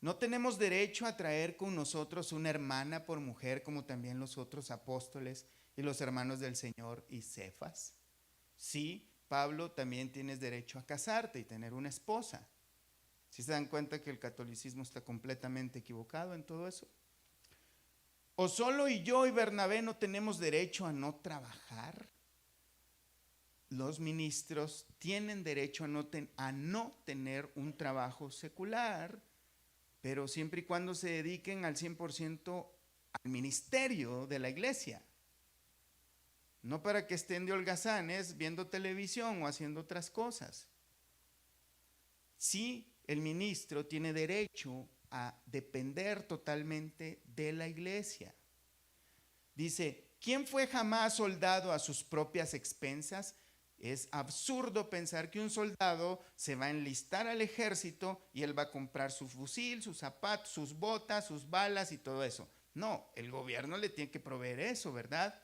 ¿No tenemos derecho a traer con nosotros una hermana por mujer, como también los otros apóstoles y los hermanos del Señor y Cefas? Sí, Pablo, también tienes derecho a casarte y tener una esposa. ¿Sí se dan cuenta que el catolicismo está completamente equivocado en todo eso? ¿O solo yo y Bernabé no tenemos derecho a no trabajar? Los ministros tienen derecho a no tener un trabajo secular, pero siempre y cuando se dediquen al 100% al ministerio de la iglesia. No para que estén de holgazanes viendo televisión o haciendo otras cosas. Sí, el ministro tiene derecho a depender totalmente de la iglesia. Dice, ¿quién fue jamás soldado a sus propias expensas? Es absurdo pensar que un soldado se va a enlistar al ejército y él va a comprar su fusil, sus zapatos, sus botas, sus balas y todo eso. No, el gobierno le tiene que proveer eso, ¿verdad?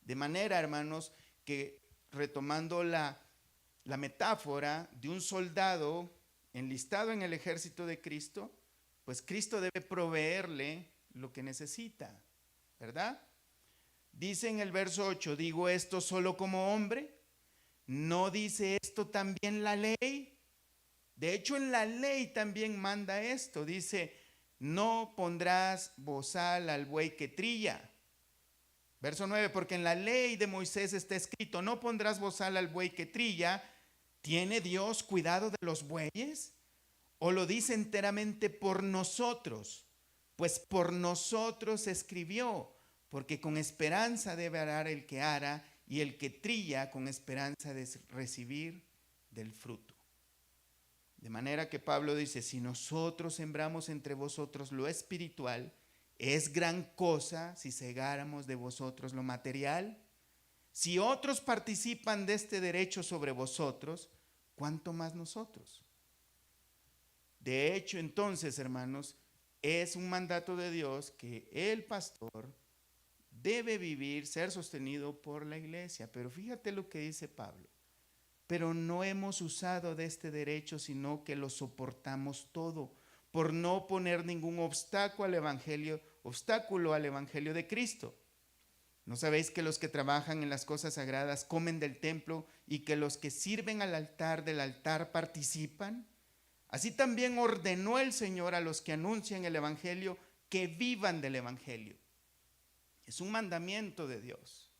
De manera, hermanos, que retomando la metáfora de un soldado enlistado en el ejército de Cristo, pues Cristo debe proveerle lo que necesita, ¿verdad? Dice en el verso 8, ¿digo esto solo como hombre? ¿No dice esto también la ley? De hecho, en la ley también manda esto. Dice, no pondrás bozal al buey que trilla. Verso 9, porque en la ley de Moisés está escrito, no pondrás bozal al buey que trilla. ¿Tiene Dios cuidado de los bueyes? ¿O lo dice enteramente por nosotros? Pues por nosotros escribió, porque con esperanza debe arar el que ara, y el que trilla con esperanza de recibir del fruto. De manera que Pablo dice, si nosotros sembramos entre vosotros lo espiritual, ¿es gran cosa si segáramos de vosotros lo material? Si otros participan de este derecho sobre vosotros, ¿cuánto más nosotros? De hecho, entonces, hermanos, es un mandato de Dios que el pastor debe vivir, ser sostenido por la iglesia. Pero fíjate lo que dice Pablo. Pero no hemos usado de este derecho, sino que lo soportamos todo, por no poner ningún obstáculo al evangelio de Cristo. ¿No sabéis que los que trabajan en las cosas sagradas comen del templo y que los que sirven al altar del altar participan? Así también ordenó el Señor a los que anuncian el evangelio que vivan del evangelio. Es un mandamiento de Dios.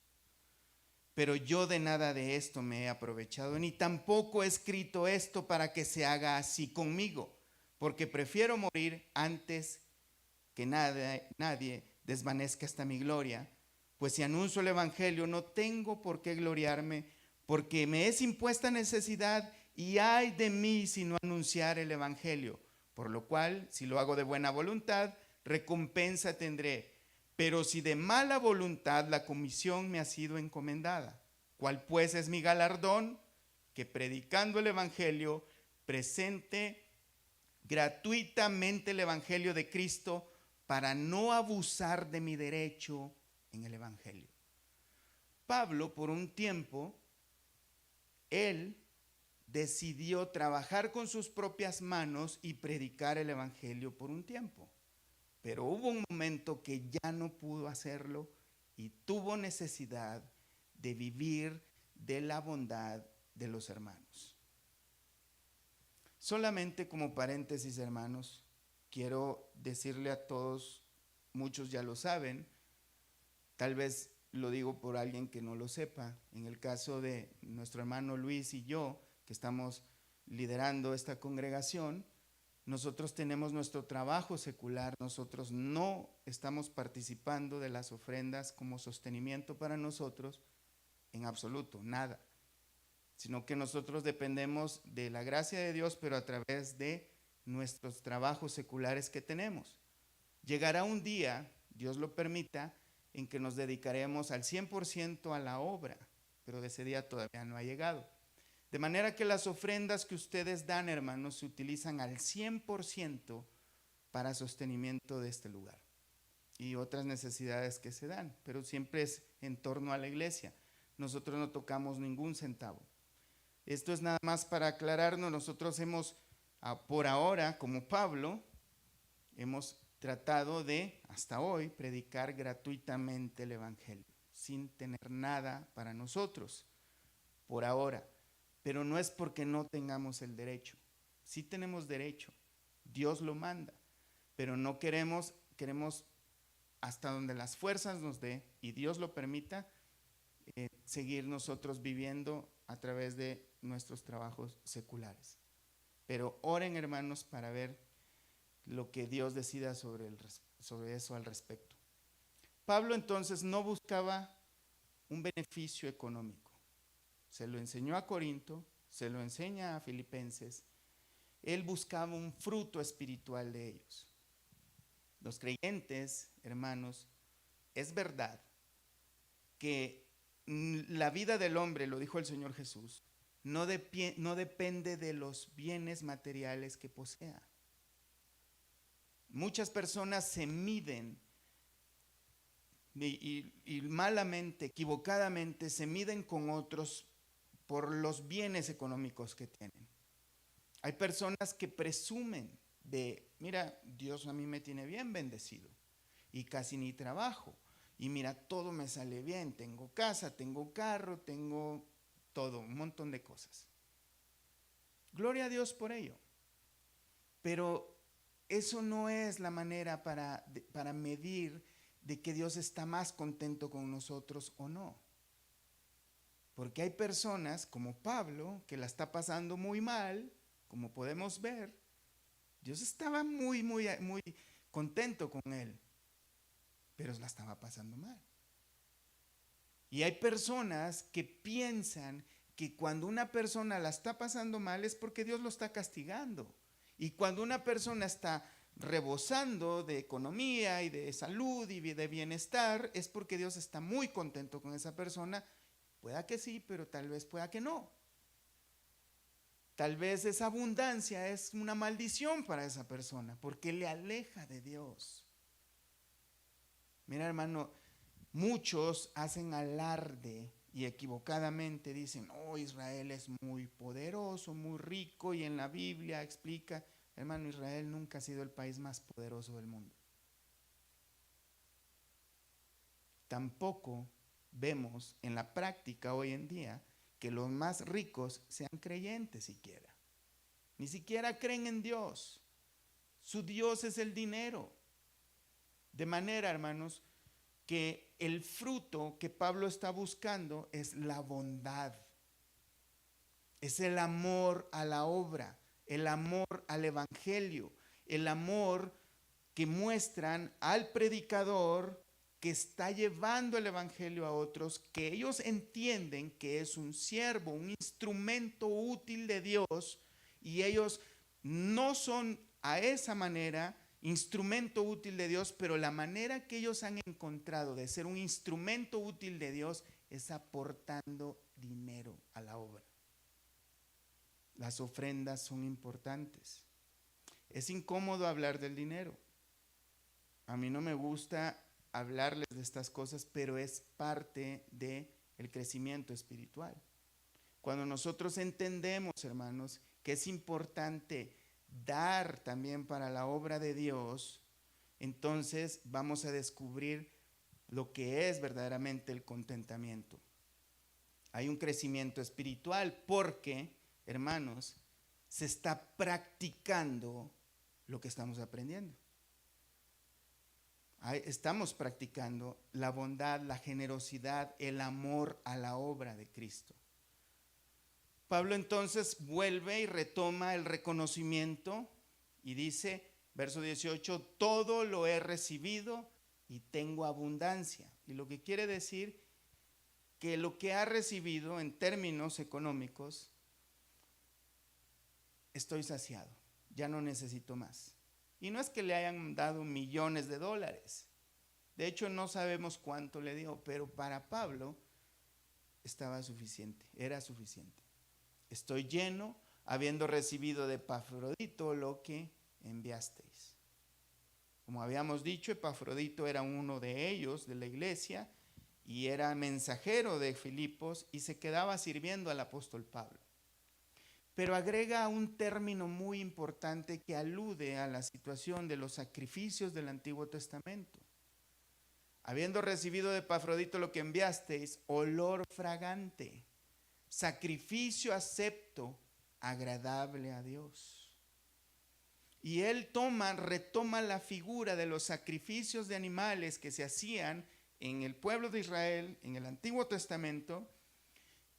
Pero yo de nada de esto me he aprovechado, ni tampoco he escrito esto para que se haga así conmigo, porque prefiero morir antes que nadie desvanezca esta mi gloria. Pues si anuncio el evangelio no tengo por qué gloriarme, porque me es impuesta necesidad y ay de mí si no anunciar el evangelio. Por lo cual, si lo hago de buena voluntad, recompensa tendré. Pero si de mala voluntad, la comisión me ha sido encomendada. ¿Cuál pues es mi galardón? Que predicando el evangelio, presente gratuitamente el evangelio de Cristo para no abusar de mi derecho en el evangelio. Pablo, por un tiempo, él decidió trabajar con sus propias manos y predicar el evangelio por un tiempo. Pero hubo un momento que ya no pudo hacerlo y tuvo necesidad de vivir de la bondad de los hermanos. Solamente como paréntesis, hermanos, quiero decirle a todos, muchos ya lo saben, tal vez lo digo por alguien que no lo sepa. En el caso de nuestro hermano Luis y yo, que estamos liderando esta congregación, nosotros tenemos nuestro trabajo secular, nosotros no estamos participando de las ofrendas como sostenimiento para nosotros, en absoluto, nada, sino que nosotros dependemos de la gracia de Dios, pero a través de nuestros trabajos seculares que tenemos. Llegará un día, Dios lo permita, en que nos dedicaremos al 100% a la obra, pero de ese día todavía no ha llegado. De manera que las ofrendas que ustedes dan, hermanos, se utilizan al 100% para sostenimiento de este lugar y otras necesidades que se dan, pero siempre es en torno a la iglesia. Nosotros no tocamos ningún centavo. Esto es nada más para aclararnos. Nosotros hemos, por ahora, como Pablo, hemos tratado de, hasta hoy, predicar gratuitamente el evangelio, sin tener nada para nosotros, por ahora. Pero no es porque no tengamos el derecho. Sí tenemos derecho, Dios lo manda, pero no queremos hasta donde las fuerzas nos dé y Dios lo permita, seguir nosotros viviendo a través de nuestros trabajos seculares. Pero oren, hermanos, para ver lo que Dios decida sobre eso al respecto. Pablo entonces no buscaba un beneficio económico. Se lo enseñó a Corinto, se lo enseña a Filipenses. Él buscaba un fruto espiritual de ellos. Los creyentes, hermanos, es verdad que la vida del hombre, lo dijo el Señor Jesús, no depende de los bienes materiales que posea. Muchas personas se miden y malamente, equivocadamente, se miden con otros por los bienes económicos que tienen. Hay personas que presumen de, mira, Dios a mí me tiene bien bendecido y casi ni trabajo. Y mira, todo me sale bien, tengo casa, tengo carro, tengo todo, un montón de cosas. Gloria a Dios por ello. Pero eso no es la manera para medir de que Dios está más contento con nosotros o no. Porque hay personas como Pablo que la está pasando muy mal, como podemos ver. Dios estaba muy contento con él, pero la estaba pasando mal. Y hay personas que piensan que cuando una persona la está pasando mal es porque Dios lo está castigando. Y cuando una persona está rebosando de economía y de salud y de bienestar, es porque Dios está muy contento con esa persona. Pueda que sí, pero tal vez pueda que no. Tal vez esa abundancia es una maldición para esa persona, porque le aleja de Dios. Mira, hermano, muchos hacen alarde y equivocadamente dicen, oh, Israel es muy poderoso, muy rico, y en la Biblia explica, hermano, Israel nunca ha sido el país más poderoso del mundo. Tampoco vemos en la práctica hoy en día que los más ricos sean creyentes siquiera. Ni siquiera creen en Dios. Su Dios es el dinero. De manera, hermanos, que el fruto que Pablo está buscando es la bondad. Es el amor a la obra, el amor al evangelio, el amor que muestran al predicador que está llevando el evangelio a otros, que ellos entienden que es un siervo, un instrumento útil de Dios, y ellos no son a esa manera instrumento útil de Dios, pero la manera que ellos han encontrado de ser un instrumento útil de Dios es aportando dinero a la obra. Las ofrendas son importantes. Es incómodo hablar del dinero. A mí no me gusta hablarles de estas cosas, pero es parte del crecimiento espiritual. Cuando nosotros entendemos, hermanos, que es importante dar también para la obra de Dios, entonces vamos a descubrir lo que es verdaderamente el contentamiento. Hay un crecimiento espiritual porque, hermanos, se está practicando lo que estamos aprendiendo. Estamos practicando la bondad, la generosidad, el amor a la obra de Cristo. Pablo entonces vuelve y retoma el reconocimiento y dice, verso 18, todo lo he recibido y tengo abundancia. Y lo que quiere decir que lo que ha recibido en términos económicos, estoy saciado, ya no necesito más. Y no es que le hayan dado millones de dólares. De hecho, no sabemos cuánto le dio, pero para Pablo estaba suficiente, era suficiente. Estoy lleno, habiendo recibido de Epafrodito lo que enviasteis. Como habíamos dicho, Epafrodito era uno de ellos, de la iglesia, y era mensajero de Filipos y se quedaba sirviendo al apóstol Pablo. Pero agrega un término muy importante que alude a la situación de los sacrificios del Antiguo Testamento. Habiendo recibido de Epafrodito lo que enviasteis, olor fragante, sacrificio acepto, agradable a Dios. Y él retoma la figura de los sacrificios de animales que se hacían en el pueblo de Israel, en el Antiguo Testamento.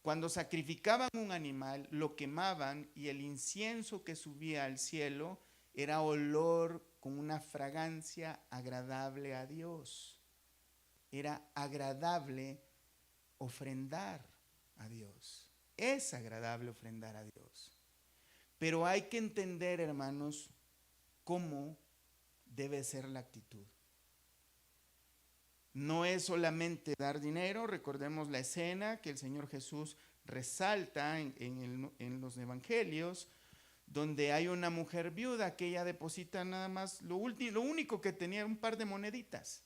Cuando sacrificaban un animal, lo quemaban y el incienso que subía al cielo era olor con una fragancia agradable a Dios. Era agradable ofrendar a Dios. Es agradable ofrendar a Dios. Pero hay que entender, hermanos, cómo debe ser la actitud. No es solamente dar dinero. Recordemos la escena que el Señor Jesús resalta en los evangelios, donde hay una mujer viuda que ella deposita nada más lo único que tenía, un par de moneditas.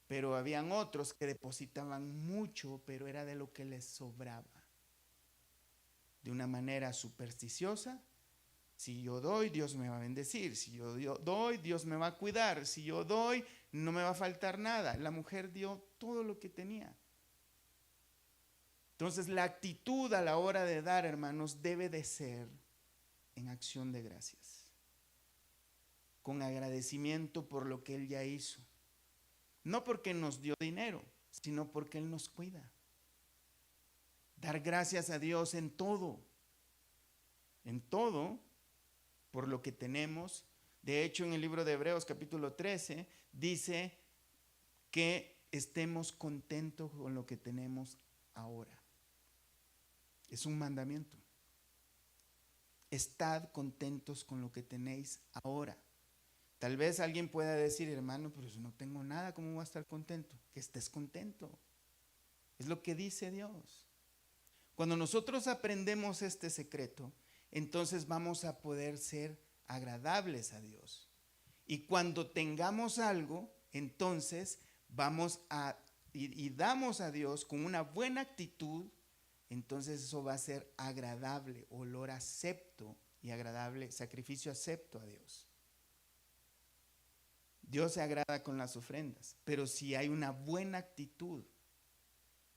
Pero habían otros que depositaban mucho, pero era de lo que les sobraba. De una manera supersticiosa, si yo doy, Dios me va a bendecir. Si yo doy, Dios me va a cuidar. Si yo doy, no me va a faltar nada. La mujer dio todo lo que tenía. Entonces, la actitud a la hora de dar, hermanos, debe de ser en acción de gracias, con agradecimiento por lo que Él ya hizo. No porque nos dio dinero, sino porque Él nos cuida. Dar gracias a Dios en todo, por lo que tenemos. De hecho, en el libro de Hebreos capítulo 13 dice que estemos contentos con lo que tenemos ahora. Es un mandamiento. Estad contentos con lo que tenéis ahora. Tal vez alguien pueda decir, hermano, pero yo no tengo nada, ¿cómo voy a estar contento? Que estés contento. Es lo que dice Dios. Cuando nosotros aprendemos este secreto, entonces vamos a poder ser agradables a Dios. Y cuando tengamos algo, entonces vamos y damos a Dios con una buena actitud, entonces eso va a ser agradable, olor acepto y agradable, sacrificio acepto a Dios. Dios se agrada con las ofrendas, pero si hay una buena actitud.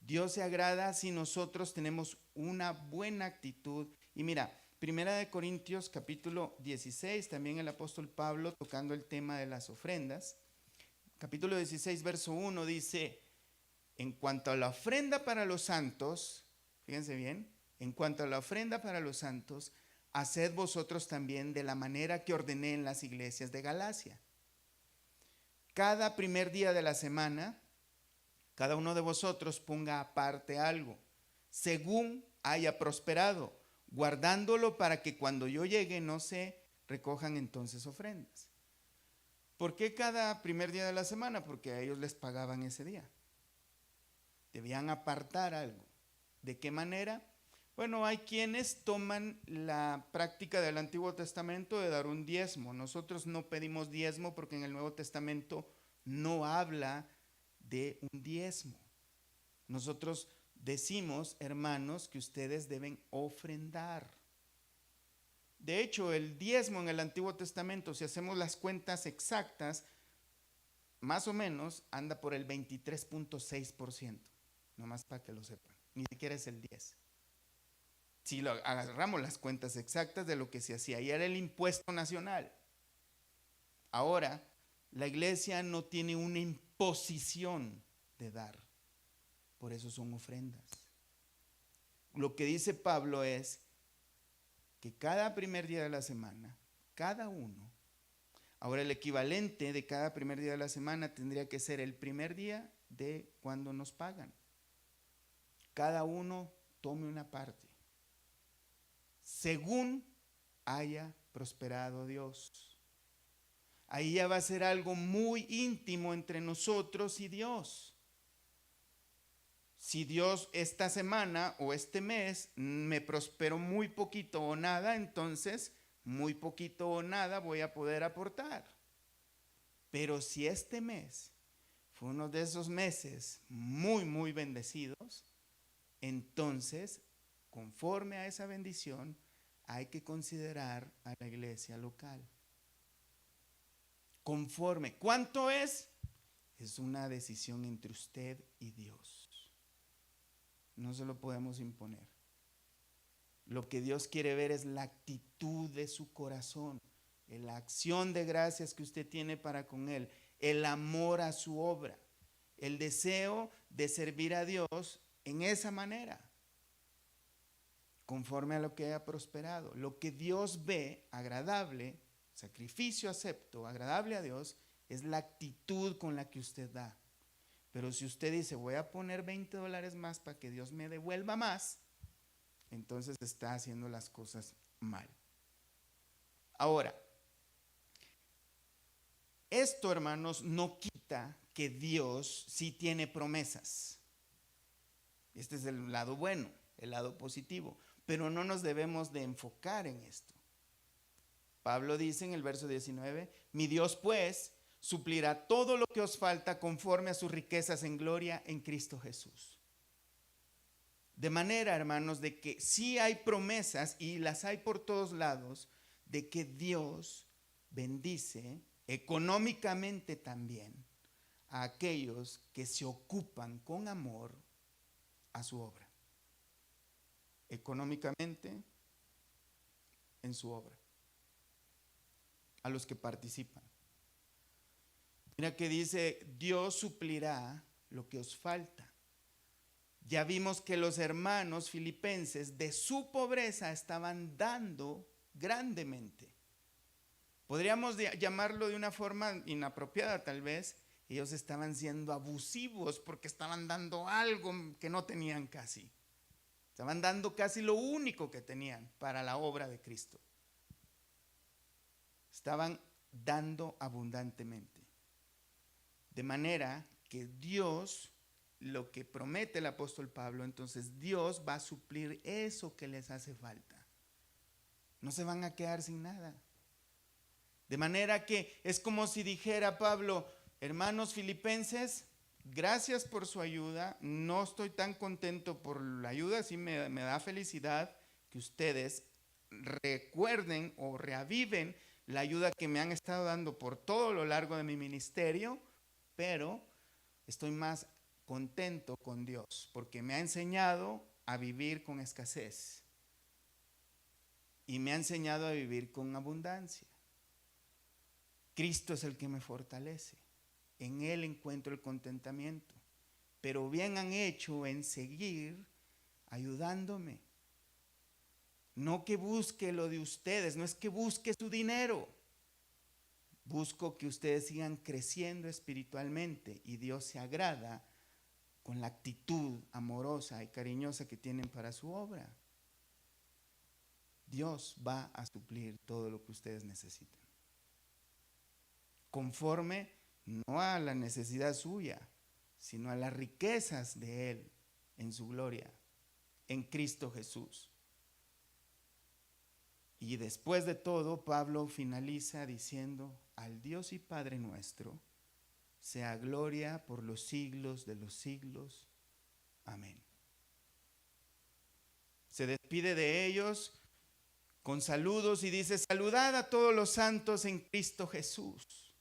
Dios se agrada si nosotros tenemos una buena actitud. Y mira, Primera de Corintios capítulo 16, también el apóstol Pablo tocando el tema de las ofrendas. Capítulo 16, verso 1 dice, en cuanto a la ofrenda para los santos, fíjense bien, en cuanto a la ofrenda para los santos, haced vosotros también de la manera que ordené en las iglesias de Galacia. Cada primer día de la semana, cada uno de vosotros ponga aparte algo, según haya prosperado, guardándolo para que cuando yo llegue no se recojan entonces ofrendas. ¿Por qué cada primer día de la semana? Porque a ellos les pagaban ese día. Debían apartar algo. ¿De qué manera? Bueno, hay quienes toman la práctica del Antiguo Testamento de dar un diezmo. Nosotros no pedimos diezmo porque en el Nuevo Testamento no habla de un diezmo. Nosotros decimos, hermanos, que ustedes deben ofrendar. De hecho, el diezmo en el Antiguo Testamento, si hacemos las cuentas exactas, más o menos anda por el 23.6%, nomás para que lo sepan, ni siquiera es el 10%. Si lo agarramos las cuentas exactas de lo que se hacía, y era el impuesto nacional. Ahora, la iglesia no tiene una imposición de dar, por eso son ofrendas. Lo que dice Pablo es que cada primer día de la semana, cada uno, ahora el equivalente de cada primer día de la semana tendría que ser el primer día de cuando nos pagan. Cada uno tome una parte, según haya prosperado Dios. Ahí ya va a ser algo muy íntimo entre nosotros y Dios. Si Dios esta semana o este mes me prosperó muy poquito o nada, entonces muy poquito o nada voy a poder aportar. Pero si este mes fue uno de esos meses muy, muy bendecidos, entonces, conforme a esa bendición, hay que considerar a la iglesia local. Conforme. ¿Cuánto es? Es una decisión entre usted y Dios. No se lo podemos imponer. Lo que Dios quiere ver es la actitud de su corazón, la acción de gracias que usted tiene para con Él, el amor a su obra, el deseo de servir a Dios en esa manera, conforme a lo que haya prosperado. Lo que Dios ve agradable, sacrificio acepto, agradable a Dios, es la actitud con la que usted da. Pero si usted dice, voy a poner $20 más para que Dios me devuelva más, entonces está haciendo las cosas mal. Ahora, esto, hermanos, no quita que Dios sí tiene promesas. Este es el lado bueno, el lado positivo. Pero no nos debemos de enfocar en esto. Pablo dice en el verso 19, mi Dios pues suplirá todo lo que os falta conforme a sus riquezas en gloria en Cristo Jesús. De manera, hermanos, de que sí hay promesas, y las hay por todos lados, de que Dios bendice económicamente también a aquellos que se ocupan con amor a su obra. Económicamente en su obra. A los que participan. Mira que dice, Dios suplirá lo que os falta. Ya vimos que los hermanos filipenses de su pobreza estaban dando grandemente. Podríamos llamarlo de una forma inapropiada tal vez. Ellos estaban siendo abusivos porque estaban dando algo que no tenían casi. Estaban dando casi lo único que tenían para la obra de Cristo. Estaban dando abundantemente. De manera que Dios, lo que promete el apóstol Pablo, entonces Dios va a suplir eso que les hace falta. No se van a quedar sin nada. De manera que es como si dijera Pablo, hermanos filipenses, gracias por su ayuda. No estoy tan contento por la ayuda, sí me da felicidad que ustedes recuerden o reaviven la ayuda que me han estado dando por todo lo largo de mi ministerio, pero estoy más contento con Dios porque me ha enseñado a vivir con escasez y me ha enseñado a vivir con abundancia. Cristo es el que me fortalece, en Él encuentro el contentamiento, pero bien han hecho en seguir ayudándome. No que busque lo de ustedes, no es que busque su dinero. Busco que ustedes sigan creciendo espiritualmente y Dios se agrada con la actitud amorosa y cariñosa que tienen para su obra. Dios va a suplir todo lo que ustedes necesitan. Conforme no a la necesidad suya, sino a las riquezas de Él en su gloria, en Cristo Jesús. Y después de todo, Pablo finaliza diciendo, al Dios y Padre nuestro, sea gloria por los siglos de los siglos. Amén. Se despide de ellos con saludos y dice: saludad a todos los santos en Cristo Jesús.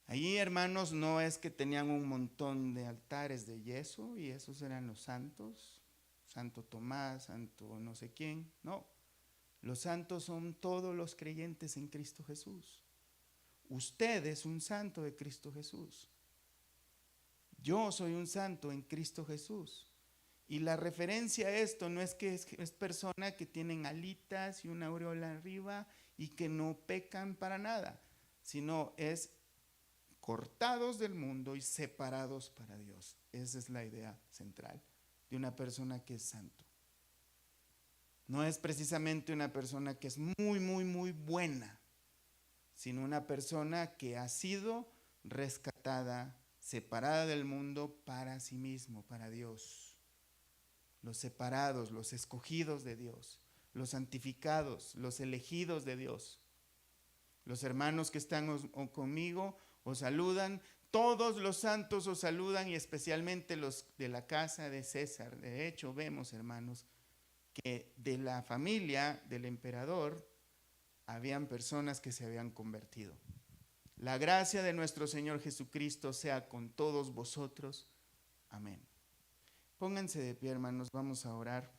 Allí, hermanos, no es que tenían un montón de altares de yeso y esos eran los santos, Santo Tomás, Santo no sé quién. No, los santos son todos los creyentes en Cristo Jesús. Usted es un santo de Cristo Jesús. Yo soy un santo en Cristo Jesús. Y la referencia a esto no es que es persona que tienen alitas y una aureola arriba y que no pecan para nada, sino es cortados del mundo y separados para Dios. Esa es la idea central de una persona que es santo. No es precisamente una persona que es muy buena, sino una persona que ha sido rescatada, separada del mundo para sí mismo, para Dios. Los separados, los escogidos de Dios, los santificados, los elegidos de Dios. Los hermanos que están conmigo os saludan, todos los santos os saludan y especialmente los de la casa de César. De hecho, vemos, hermanos, que de la familia del emperador habían personas que se habían convertido. La gracia de nuestro Señor Jesucristo sea con todos vosotros. Amén. Pónganse de pie, hermanos, vamos a orar.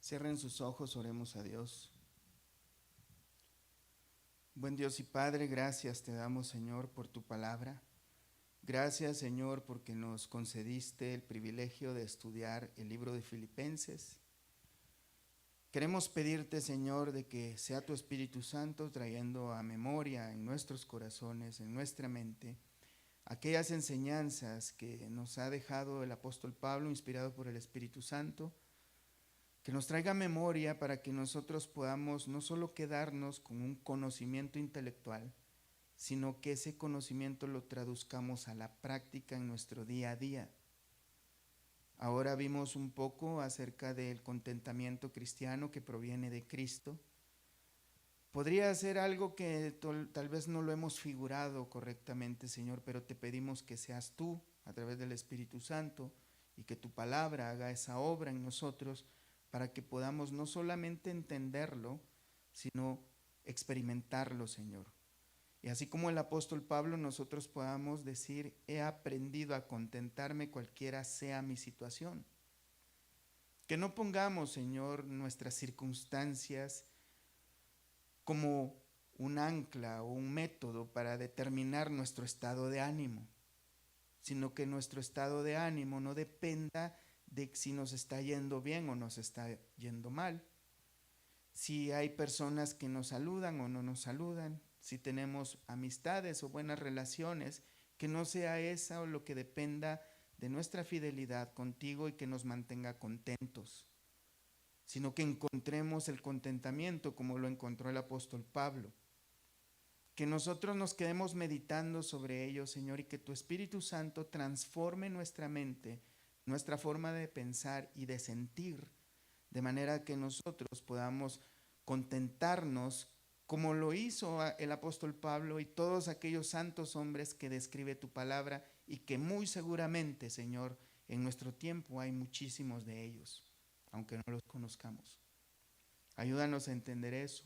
Cierren sus ojos, oremos a Dios. Buen Dios y Padre, gracias te damos, Señor, por tu palabra. Gracias, Señor, porque nos concediste el privilegio de estudiar el libro de Filipenses. Queremos pedirte, Señor, de que sea tu Espíritu Santo trayendo a memoria en nuestros corazones, en nuestra mente, aquellas enseñanzas que nos ha dejado el apóstol Pablo, inspirado por el Espíritu Santo, que nos traiga memoria para que nosotros podamos no solo quedarnos con un conocimiento intelectual, sino que ese conocimiento lo traduzcamos a la práctica en nuestro día a día. Ahora vimos un poco acerca del contentamiento cristiano que proviene de Cristo. Podría ser algo que tal vez no lo hemos figurado correctamente, Señor, pero te pedimos que seas tú, a través del Espíritu Santo, y que tu palabra haga esa obra en nosotros, para que podamos no solamente entenderlo, sino experimentarlo, Señor. Y así como el apóstol Pablo, nosotros podamos decir: he aprendido a contentarme cualquiera sea mi situación. Que no pongamos, Señor, nuestras circunstancias como un ancla o un método para determinar nuestro estado de ánimo, sino que nuestro estado de ánimo no dependa de si nos está yendo bien o nos está yendo mal, si hay personas que nos saludan o no nos saludan, si tenemos amistades o buenas relaciones, que no sea esa o lo que dependa de nuestra fidelidad contigo y que nos mantenga contentos, sino que encontremos el contentamiento como lo encontró el apóstol Pablo. Que nosotros nos quedemos meditando sobre ello, Señor, y que tu Espíritu Santo transforme nuestra mente, nuestra forma de pensar y de sentir, de manera que nosotros podamos contentarnos como lo hizo el apóstol Pablo y todos aquellos santos hombres que describe tu palabra, y que muy seguramente, Señor, en nuestro tiempo hay muchísimos de ellos, aunque no los conozcamos. Ayúdanos a entender eso,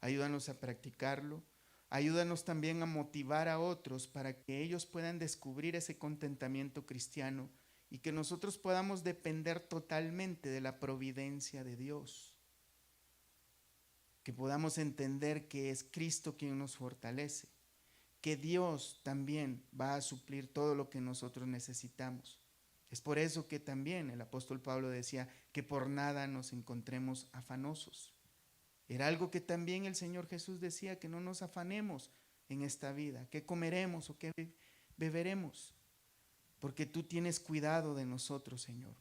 ayúdanos a practicarlo, ayúdanos también a motivar a otros para que ellos puedan descubrir ese contentamiento cristiano y que nosotros podamos depender totalmente de la providencia de Dios. Que podamos entender que es Cristo quien nos fortalece, que Dios también va a suplir todo lo que nosotros necesitamos. Es por eso que también el apóstol Pablo decía que por nada nos encontremos afanosos. Era algo que también el Señor Jesús decía, que no nos afanemos en esta vida, qué comeremos o qué beberemos, porque tú tienes cuidado de nosotros, Señor.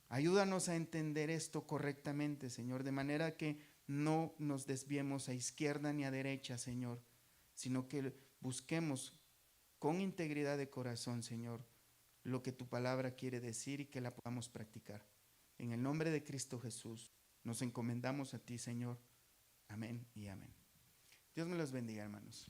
Ayúdanos a entender esto correctamente, Señor, de manera que no nos desviemos a izquierda ni a derecha, Señor, sino que busquemos con integridad de corazón, Señor, lo que tu palabra quiere decir y que la podamos practicar. En el nombre de Cristo Jesús, nos encomendamos a ti, Señor. Amén y amén. Dios me los bendiga, hermanos.